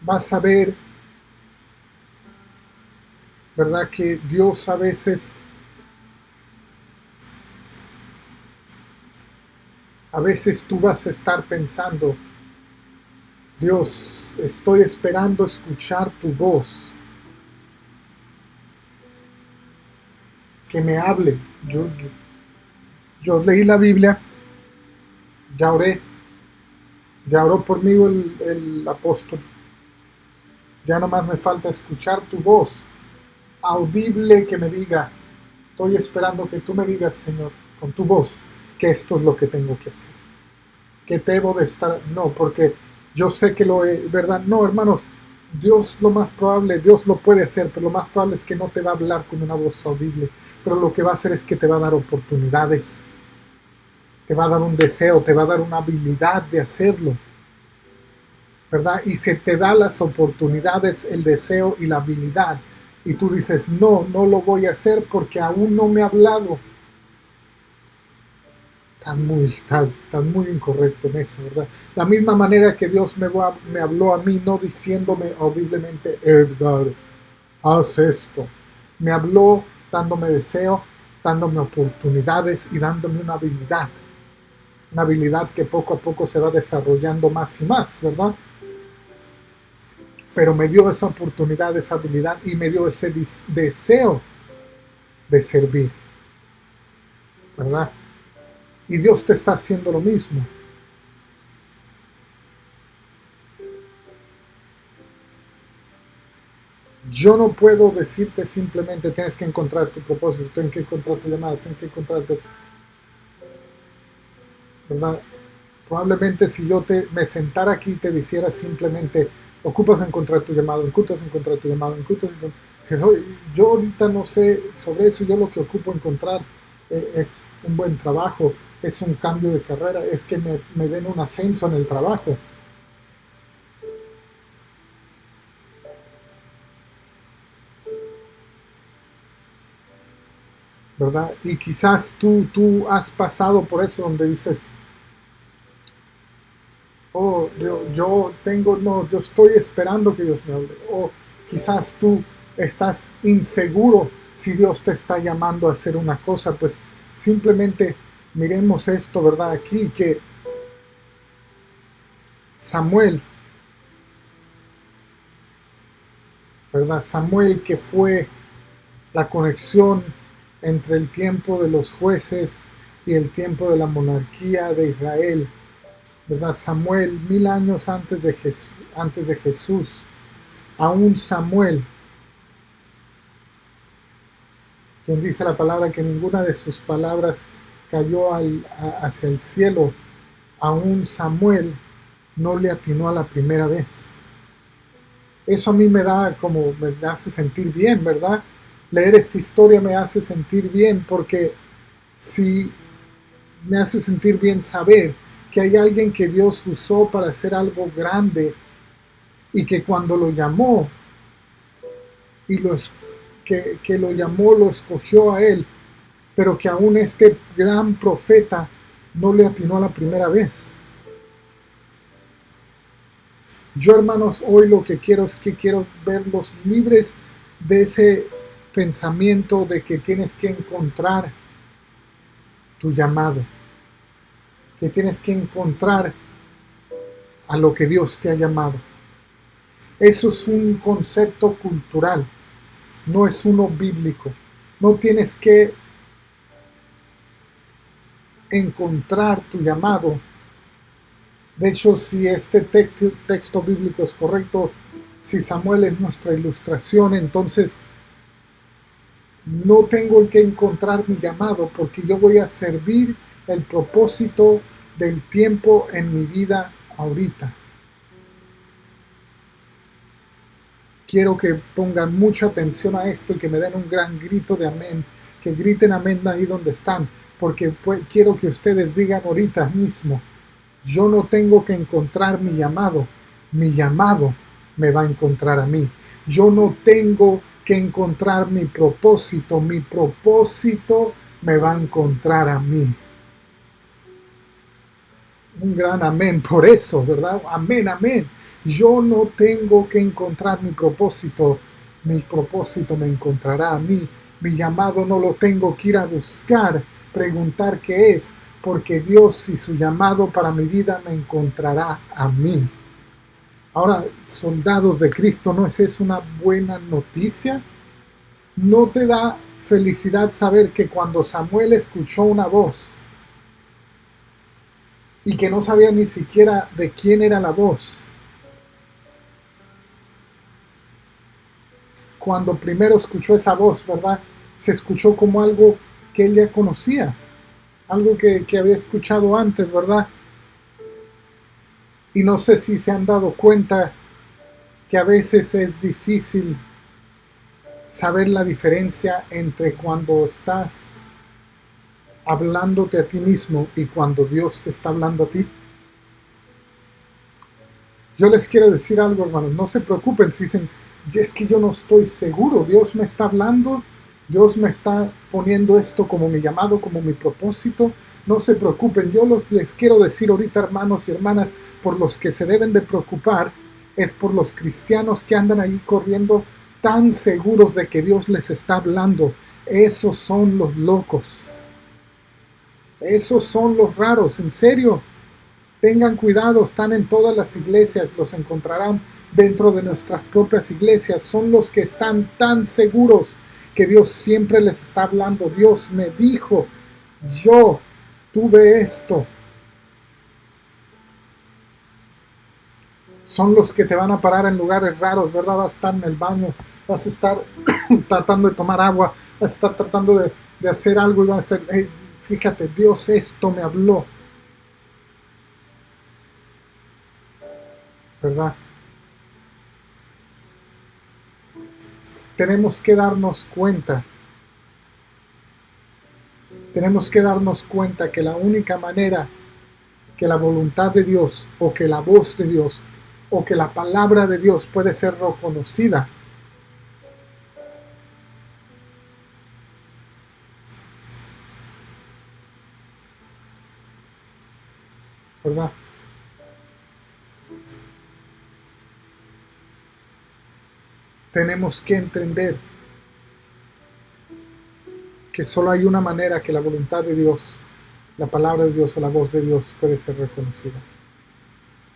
Vas a ver, ¿verdad? Que Dios a veces tú vas a estar pensando, Dios, estoy esperando escuchar tu voz, que me hable. Yo leí la Biblia, ya oré, ya oró por mí el apóstol. Ya nomás me falta escuchar tu voz, audible que me diga, estoy esperando que tú me digas, Señor, con tu voz, que esto es lo que tengo que hacer. Que debo de estar, no, porque yo sé que ¿verdad? No, hermanos, Dios lo más probable, Dios lo puede hacer, pero lo más probable es que no te va a hablar con una voz audible, pero lo que va a hacer es que te va a dar oportunidades, te va a dar un deseo, te va a dar una habilidad de hacerlo, ¿verdad? Y se te da las oportunidades, el deseo y la habilidad, y tú dices, no, no lo voy a hacer porque aún no me ha hablado. Estás muy incorrecto en eso, ¿verdad? La misma manera que Dios me habló a mí, no diciéndome audiblemente, Edgar, haz esto. Me habló dándome deseo, dándome oportunidades y dándome una habilidad. Una habilidad que poco a poco se va desarrollando más y más, ¿verdad? Pero me dio esa oportunidad, esa habilidad y me dio ese deseo de servir, ¿verdad? Y Dios te está haciendo lo mismo. Yo no puedo decirte simplemente tienes que encontrar tu propósito, tienes que encontrar tu llamada, tienes que encontrar tu, ¿verdad? Probablemente si me sentara aquí y te dijera simplemente ocupas encontrar tu llamado, ocupas encontrar tu llamado, yo ahorita no sé sobre eso, yo lo que ocupo encontrar es un buen trabajo, es un cambio de carrera, es que me den un ascenso en el trabajo, ¿verdad? Y quizás tú has pasado por eso donde dices, oh, yo tengo, no, yo estoy esperando que Dios me hable. O quizás tú estás inseguro si Dios te está llamando a hacer una cosa, pues simplemente miremos esto, ¿verdad? Aquí que Samuel, ¿verdad? Samuel que fue la conexión entre el tiempo de los jueces y el tiempo de la monarquía de Israel, ¿verdad? Samuel, 1000 años antes de Jesús, aún Samuel, quien dice la palabra que ninguna de sus palabras cayó hacia el cielo, aún Samuel no le atinó a la primera vez. Eso a mí me hace sentir bien, ¿verdad? Leer esta historia me hace sentir bien porque si me hace sentir bien saber que hay alguien que Dios usó para hacer algo grande y que cuando lo llamó y que lo llamó, lo escogió a él, pero que aún este gran profeta no le atinó a la primera vez. Yo, hermanos, hoy lo que quiero es que quiero verlos libres de ese pensamiento de que tienes que encontrar tu llamado, que tienes que encontrar a lo que Dios te ha llamado. Eso es un concepto cultural, no es uno bíblico. No tienes que encontrar tu llamado. De hecho, si este texto bíblico es correcto, si Samuel es nuestra ilustración, entonces no tengo que encontrar mi llamado porque yo voy a servir el propósito del tiempo en mi vida ahorita. Quiero que pongan mucha atención a esto y que me den un gran grito de amén, que griten amén ahí donde están, porque quiero que ustedes digan ahorita mismo, yo no tengo que encontrar mi llamado me va a encontrar a mí. Yo no tengo que encontrar mi propósito me va a encontrar a mí. Un gran amén por eso, ¿verdad? Amén, amén. Yo no tengo que encontrar mi propósito me encontrará a mí. Mi llamado no lo tengo que ir a buscar, preguntar qué es, porque Dios y su llamado para mi vida me encontrará a mí. Ahora, soldados de Cristo, ¿no es eso una buena noticia? ¿No te da felicidad saber que cuando Samuel escuchó una voz y que no sabía ni siquiera de quién era la voz, cuando primero escuchó esa voz, ¿verdad? Se escuchó como algo que él ya conocía, algo que había escuchado antes, ¿verdad? Y no sé si se han dado cuenta que a veces es difícil saber la diferencia entre cuando estás hablándote a ti mismo y cuando Dios te está hablando a ti. Yo les quiero decir algo, hermanos, no se preocupen si dicen, es que yo no estoy seguro, Dios me está hablando, Dios me está poniendo esto como mi llamado, como mi propósito. No se preocupen, les quiero decir ahorita, hermanos y hermanas, por los que se deben de preocupar, es por los cristianos que andan ahí corriendo tan seguros de que Dios les está hablando. Esos son los locos. Esos son los raros, en serio. Tengan cuidado, están en todas las iglesias, los encontrarán dentro de nuestras propias iglesias. Son los que están tan seguros que Dios siempre les está hablando. Dios me dijo, yo tuve esto. Son los que te van a parar en lugares raros, ¿verdad? Vas a estar en el baño, vas a estar tratando de tomar agua, vas a estar tratando de hacer algo y van a estar, hey, fíjate, Dios esto me habló, ¿verdad? Tenemos que darnos cuenta que la única manera que la voluntad de Dios o que la voz de Dios o que la palabra de Dios puede ser reconocida, ¿verdad? Tenemos que entender que solo hay una manera que la voluntad de Dios, la palabra de Dios o la voz de Dios puede ser reconocida,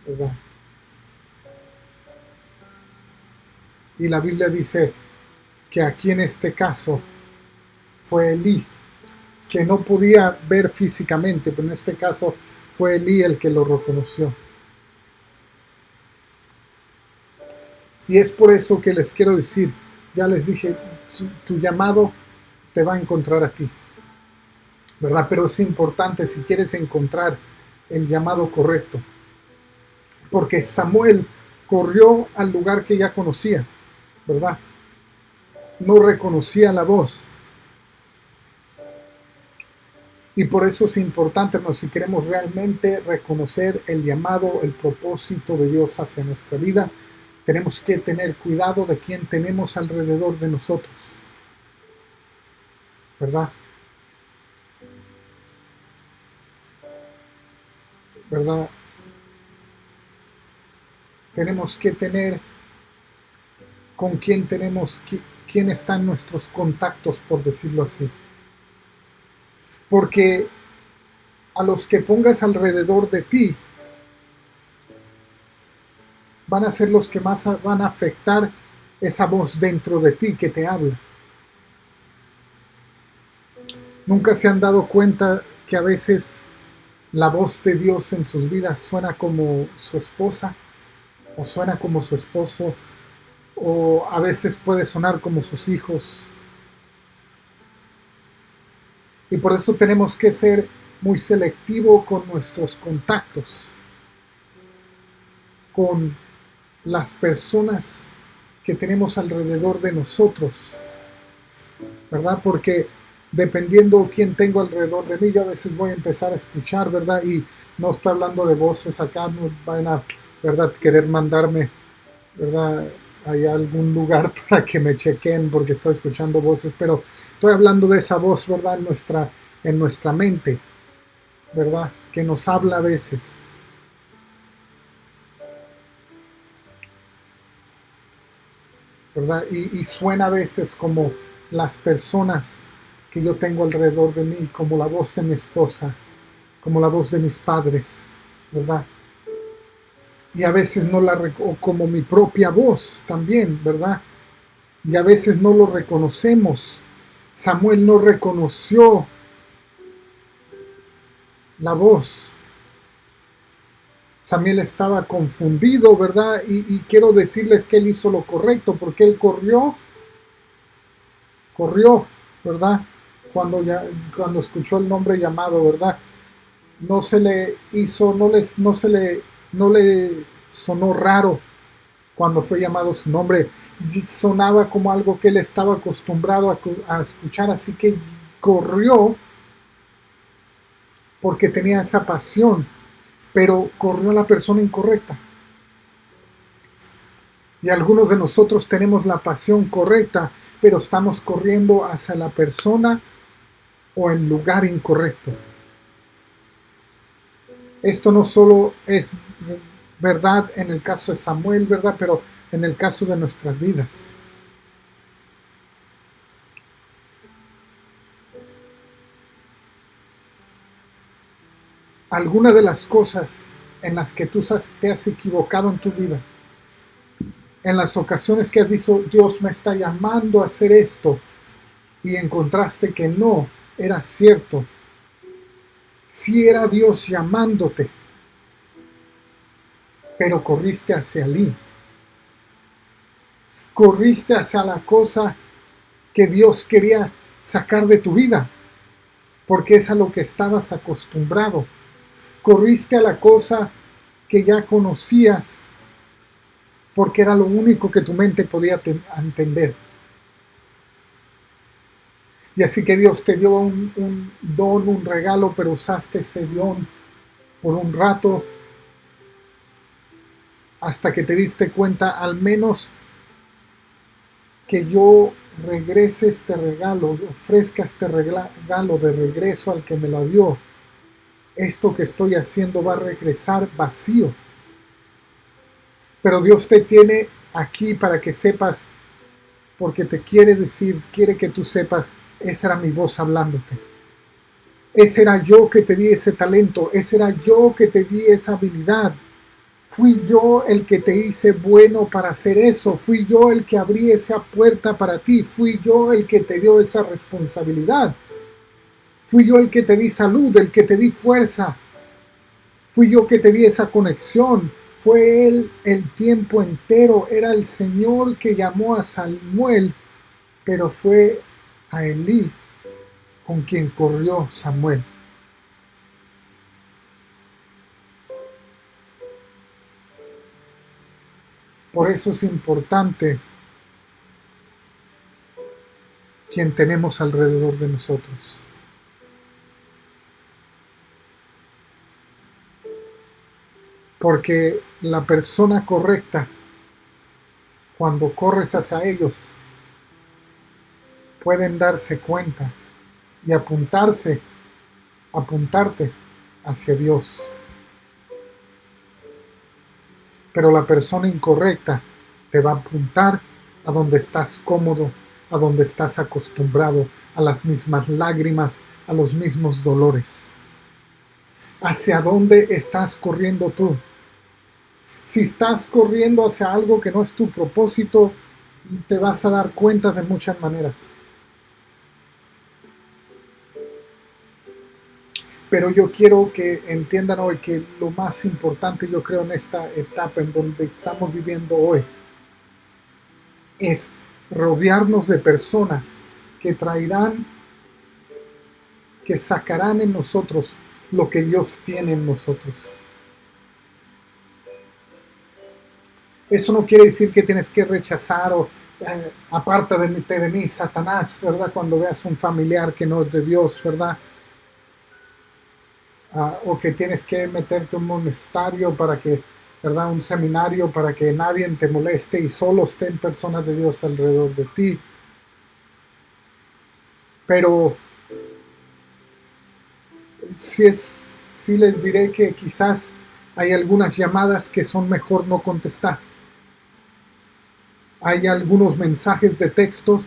¿verdad? Y la Biblia dice que aquí en este caso fue Elí, que no podía ver físicamente, pero en este caso fue Elí el que lo reconoció. Y es por eso que les quiero decir, ya les dije, tu llamado te va a encontrar a ti, ¿verdad? Pero es importante si quieres encontrar el llamado correcto, porque Samuel corrió al lugar que ya conocía, ¿verdad? No reconocía la voz. Y por eso es importante, hermanos, si queremos realmente reconocer el llamado, el propósito de Dios hacia nuestra vida, tenemos que tener cuidado de quién tenemos alrededor de nosotros, ¿verdad? ¿Verdad? Tenemos que tener con quién quién están nuestros contactos, por decirlo así. Porque a los que pongas alrededor de ti van a ser los que más van a afectar esa voz dentro de ti que te habla. Nunca se han dado cuenta que a veces la voz de Dios en sus vidas suena como su esposa, o suena como su esposo, o a veces puede sonar como sus hijos. Y por eso tenemos que ser muy selectivos con nuestros contactos, con las personas que tenemos alrededor de nosotros, ¿verdad? Porque dependiendo quién tengo alrededor de mí, yo a veces voy a empezar a escuchar, ¿verdad? Y no estoy hablando de voces acá, no van a, ¿verdad?, querer mandarme, ¿verdad?, hay algún lugar para que me chequen porque estoy escuchando voces, pero estoy hablando de esa voz, ¿verdad?, en nuestra mente, ¿verdad?, que nos habla a veces. ¿Verdad? Y suena a veces como las personas que yo tengo alrededor de mí, como la voz de mi esposa, como la voz de mis padres, ¿verdad? Y a veces no o como mi propia voz también, ¿verdad? Y a veces no lo reconocemos. Samuel no reconoció la voz. Samuel estaba confundido, ¿verdad? Y quiero decirles que él hizo lo correcto, porque él corrió, ¿verdad? Cuando escuchó el nombre llamado, ¿verdad? No se le hizo, no le sonó raro cuando fue llamado su nombre. Sonaba como algo que él estaba acostumbrado a escuchar, así que corrió porque tenía esa pasión, pero corrió a la persona incorrecta. Y algunos de nosotros tenemos la pasión correcta, pero estamos corriendo hacia la persona o el lugar incorrecto. Esto no solo es verdad en el caso de Samuel, ¿verdad?, pero en el caso de nuestras vidas. Alguna de las cosas en las que tú te has equivocado en tu vida, en las ocasiones que has dicho, Dios me está llamando a hacer esto, y encontraste que no era cierto, sí era Dios llamándote, pero corriste hacia allí. Corriste hacia la cosa que Dios quería sacar de tu vida, porque es a lo que estabas acostumbrado. Corriste a la cosa que ya conocías, porque era lo único que tu mente podía entender. Y así que Dios te dio un don, un regalo, pero usaste ese don por un rato hasta que te diste cuenta, al menos que yo regrese este regalo, ofrezca este regalo de regreso al que me lo dio. Esto que estoy haciendo va a regresar vacío. Pero Dios te tiene aquí para que sepas, porque te quiere decir, quiere que tú sepas, esa era mi voz hablándote. Ese era yo que te di ese talento, ese era yo que te di esa habilidad. Fui yo el que te hice bueno para hacer eso, fui yo el que abrí esa puerta para ti, fui yo el que te dio esa responsabilidad. Fui yo el que te di salud, el que te di fuerza. Fui yo que te di esa conexión. Fue Él el tiempo entero. Era el Señor que llamó a Samuel, pero fue a Elí con quien corrió Samuel. Por eso es importante quien tenemos alrededor de nosotros. Porque la persona correcta, cuando corres hacia ellos, pueden darse cuenta y apuntarte hacia Dios. pero la persona incorrecta te va a apuntar a donde estás cómodo, a donde estás acostumbrado, a las mismas lágrimas, a los mismos dolores. ¿Hacia dónde estás corriendo tú? Si estás corriendo hacia algo que no es tu propósito, te vas a dar cuenta de muchas maneras. Pero yo quiero que entiendan hoy que lo más importante, yo creo, en esta etapa en donde estamos viviendo hoy, es rodearnos de personas que traerán, que sacarán en nosotros lo que Dios tiene en nosotros. Eso no quiere decir que tienes que rechazar o aparta de mí, Satanás, ¿verdad? Cuando veas un familiar que no es de Dios, ¿verdad? O que tienes que meterte en un monasterio para que, ¿verdad? Un seminario para que nadie te moleste y solo estén personas de Dios alrededor de ti. Pero sí les diré que quizás hay algunas llamadas que son mejor no contestar. Hay algunos mensajes de texto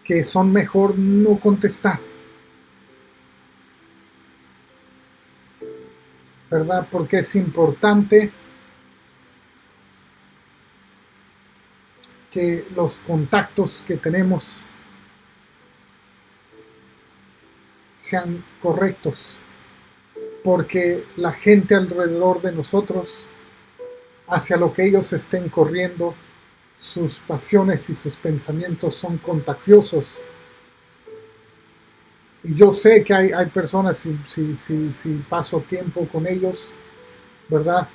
que son mejor no contestar. ¿Verdad? Porque es importante que los contactos que tenemos sean correctos, porque la gente alrededor de nosotros, hacia lo que ellos estén corriendo, sus pasiones y sus pensamientos son contagiosos. Y yo sé que hay personas, si paso tiempo con ellos, ¿verdad?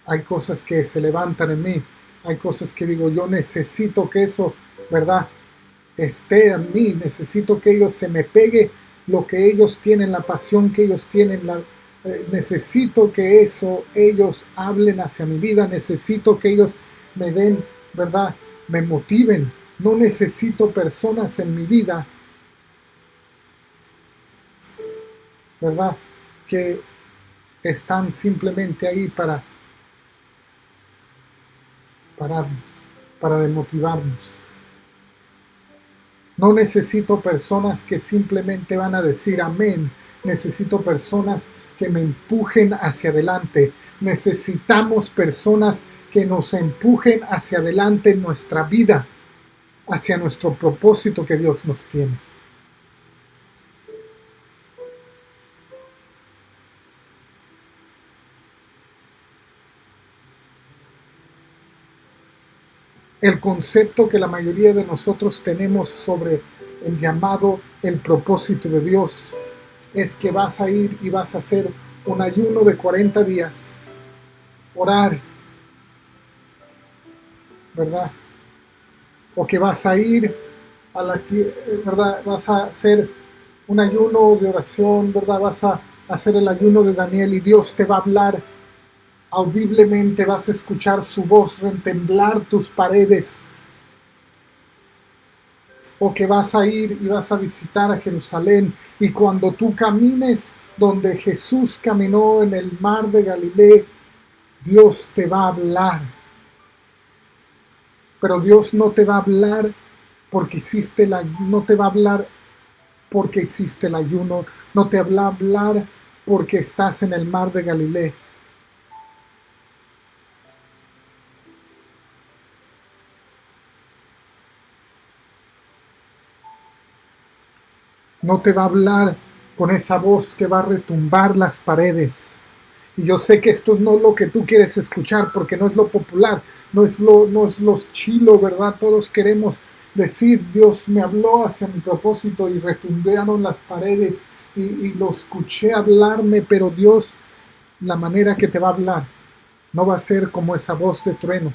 Hay cosas que se levantan en mí, hay cosas que digo, yo necesito que eso, ¿verdad? Esté en mí, necesito que ellos se me pegue lo que ellos tienen, la pasión que ellos tienen, necesito que eso ellos hablen hacia mi vida, necesito que ellos me den, ¿verdad? Me motiven. No necesito personas en mi vida, ¿verdad? Que están simplemente ahí para pararnos, para demotivarnos. No necesito personas que simplemente van a decir amén. Necesito personas que me empujen hacia adelante. Necesitamos personas que nos empujen hacia adelante en nuestra vida, hacia nuestro propósito que Dios nos tiene. El concepto que la mayoría de nosotros tenemos sobre el llamado, el propósito de Dios, es que vas a ir y vas a hacer un ayuno de 40 días, orar, ¿verdad? O que vas a ir a la tierra, ¿verdad? Vas a hacer un ayuno de oración, ¿verdad? Vas a hacer el ayuno de Daniel y Dios te va a hablar audiblemente, vas a escuchar su voz retemblar tus paredes. O que vas a ir y vas a visitar a Jerusalén y cuando tú camines donde Jesús caminó en el mar de Galilea, Dios te va a hablar. Pero Dios no te va a hablar porque no te va a hablar porque hiciste el ayuno, no te va a hablar porque estás en el mar de Galilea. No te va a hablar con esa voz que va a retumbar las paredes. Y yo sé que esto no es lo que tú quieres escuchar porque no es lo popular, no es lo chilo, ¿verdad? Todos queremos decir, Dios me habló hacia mi propósito y retumbaron las paredes y lo escuché hablarme, pero Dios, la manera que te va a hablar no va a ser como esa voz de trueno.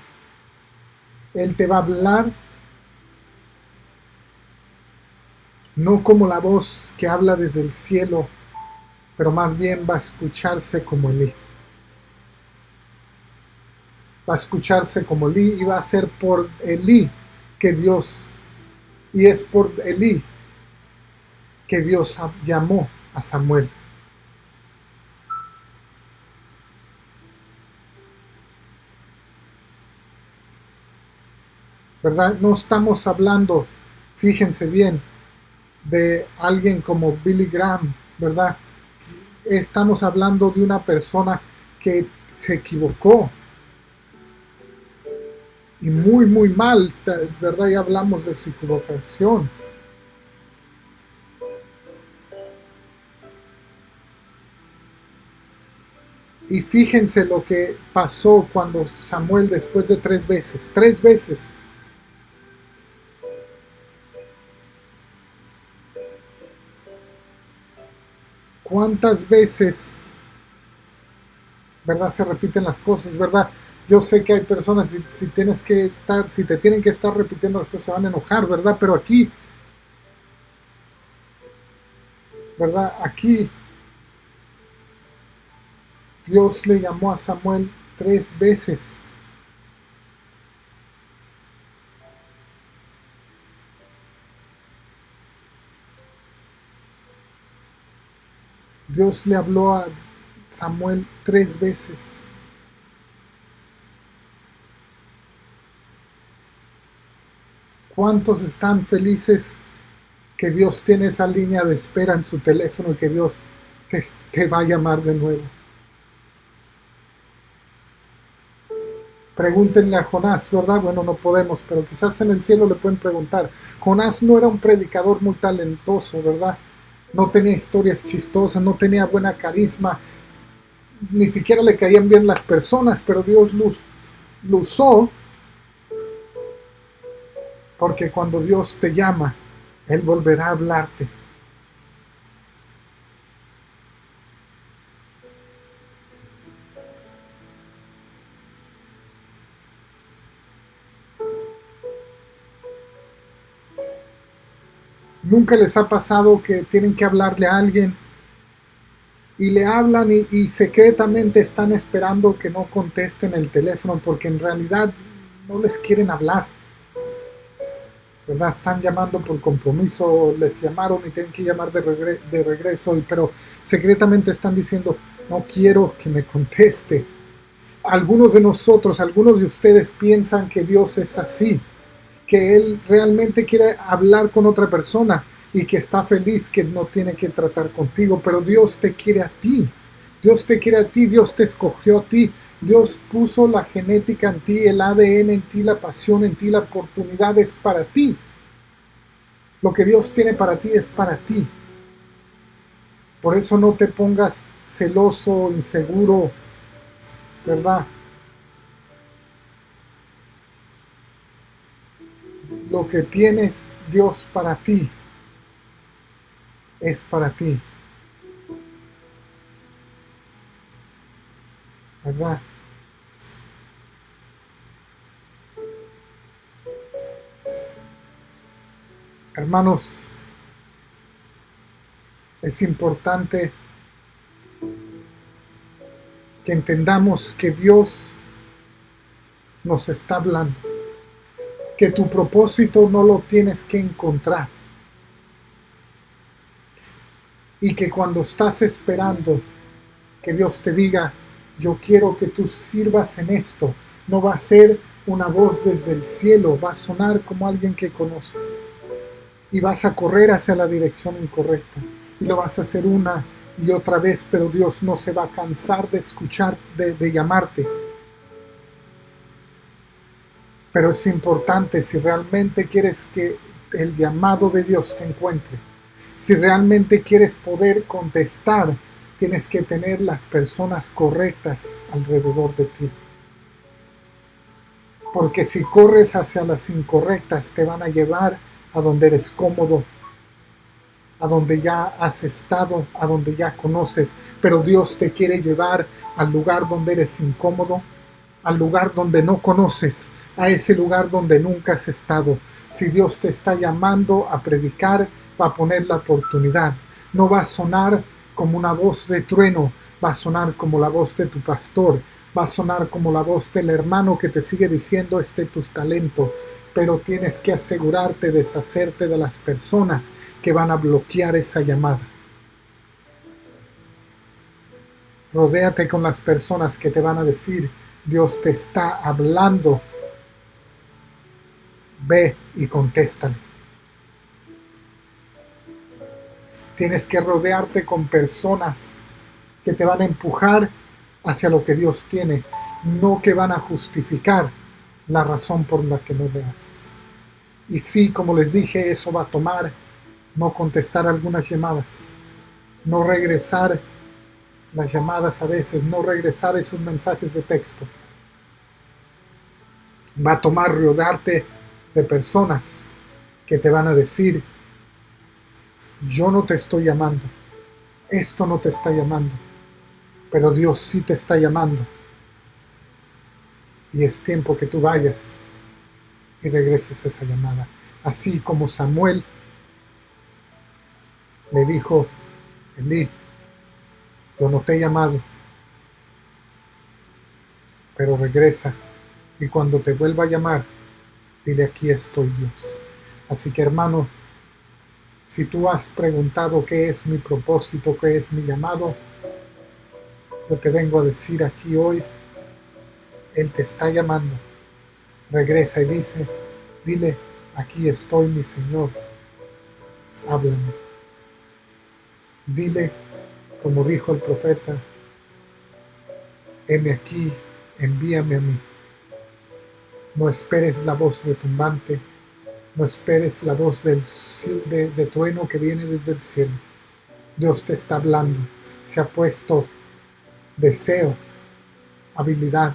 Él te va a hablar no como la voz que habla desde el cielo, pero más bien va a escucharse como Elí. Va a escucharse como Elí y va a ser por Elí que Dios, y es por Elí que Dios llamó a Samuel. ¿verdad? No estamos hablando, fíjense bien, de alguien como Billy Graham, ¿verdad? Estamos hablando de una persona que se equivocó y muy, muy mal, ¿verdad? Ya hablamos de su equivocación. Y fíjense lo que pasó cuando Samuel, después de tres veces, cuántas veces, ¿verdad? Se repiten las cosas, ¿verdad? Yo sé que hay personas, si te tienen que estar repitiendo las cosas, se van a enojar, ¿verdad? Pero aquí, ¿verdad? Aquí Dios le llamó a Samuel tres veces. Dios le habló a Samuel tres veces. ¿Cuántos están felices que Dios tiene esa línea de espera en su teléfono y que Dios te va a llamar de nuevo? Pregúntenle a Jonás, ¿verdad? Bueno, no podemos, pero quizás en el cielo le pueden preguntar. Jonás no era un predicador muy talentoso, ¿verdad? No tenía historias chistosas, no tenía buena carisma, ni siquiera le caían bien las personas, pero Dios lo usó porque cuando Dios te llama, Él volverá a hablarte. ¿Nunca les ha pasado que tienen que hablarle a alguien y le hablan y secretamente están esperando que no contesten el teléfono porque en realidad no les quieren hablar? ¿Verdad? Están llamando por compromiso, les llamaron y tienen que llamar de regreso, pero secretamente están diciendo, no quiero que me conteste. Algunos de nosotros, algunos de ustedes piensan que Dios es así, que Él realmente quiere hablar con otra persona y que está feliz que no tiene que tratar contigo, pero Dios te quiere a ti. Dios te quiere a ti, Dios te escogió a ti, Dios puso la genética en ti, el ADN en ti, la pasión en ti, la oportunidad es para ti. Lo que Dios tiene para ti es para ti. Por eso no te pongas celoso, inseguro, ¿verdad? Lo que tienes Dios para ti es para ti, ¿verdad? Hermanos, es importante que entendamos que Dios nos está hablando, que tu propósito no lo tienes que encontrar y que cuando estás esperando que Dios te diga, yo quiero que tú sirvas en esto, no va a ser una voz desde el cielo, va a sonar como alguien que conoces y vas a correr hacia la dirección incorrecta y lo vas a hacer una y otra vez, pero Dios no se va a cansar de escuchar, de llamarte. Pero es importante, si realmente quieres que el llamado de Dios te encuentre, si realmente quieres poder contestar, tienes que tener las personas correctas alrededor de ti. Porque si corres hacia las incorrectas, te van a llevar a donde eres cómodo, a donde ya has estado, a donde ya conoces. Pero Dios te quiere llevar al lugar donde eres incómodo, al lugar donde no conoces, a ese lugar donde nunca has estado. Si Dios te está llamando a predicar, va a poner la oportunidad. No va a sonar como una voz de trueno, va a sonar como la voz de tu pastor, va a sonar como la voz del hermano que te sigue diciendo este es tu talento. Pero tienes que asegurarte de deshacerte de las personas que van a bloquear esa llamada. Rodéate con las personas que te van a decir, Dios te está hablando. Ve y contéstale. Tienes que rodearte con personas que te van a empujar hacia lo que Dios tiene, no que van a justificar la razón por la que no le haces. Y sí, como les dije, eso va a tomar no contestar algunas llamadas, no regresar las llamadas a veces, no regresar esos mensajes de texto. Va a tomar rodearte de personas que te van a decir: yo no te estoy llamando, esto no te está llamando, pero Dios sí te está llamando. Y es tiempo que tú vayas y regreses esa llamada. Así como Samuel le dijo: Elí, yo no te he llamado, pero regresa, y cuando te vuelva a llamar, dile: aquí estoy, Dios. Así que, hermano, si tú has preguntado qué es mi propósito, qué es mi llamado, yo te vengo a decir aquí hoy: Él te está llamando. Regresa y dile: aquí estoy, mi Señor, háblame. Dile, como dijo el profeta: heme aquí, envíame a mí. No esperes la voz retumbante, no esperes la voz de trueno que viene desde el cielo. Dios te está hablando. Se ha puesto deseo, habilidad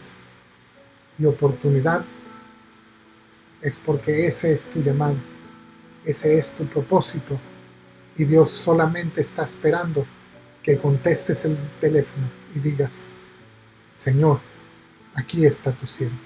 y oportunidad. Es porque ese es tu llamado, ese es tu propósito. Y Dios solamente está esperando que contestes el teléfono y digas: Señor, aquí está tu siervo.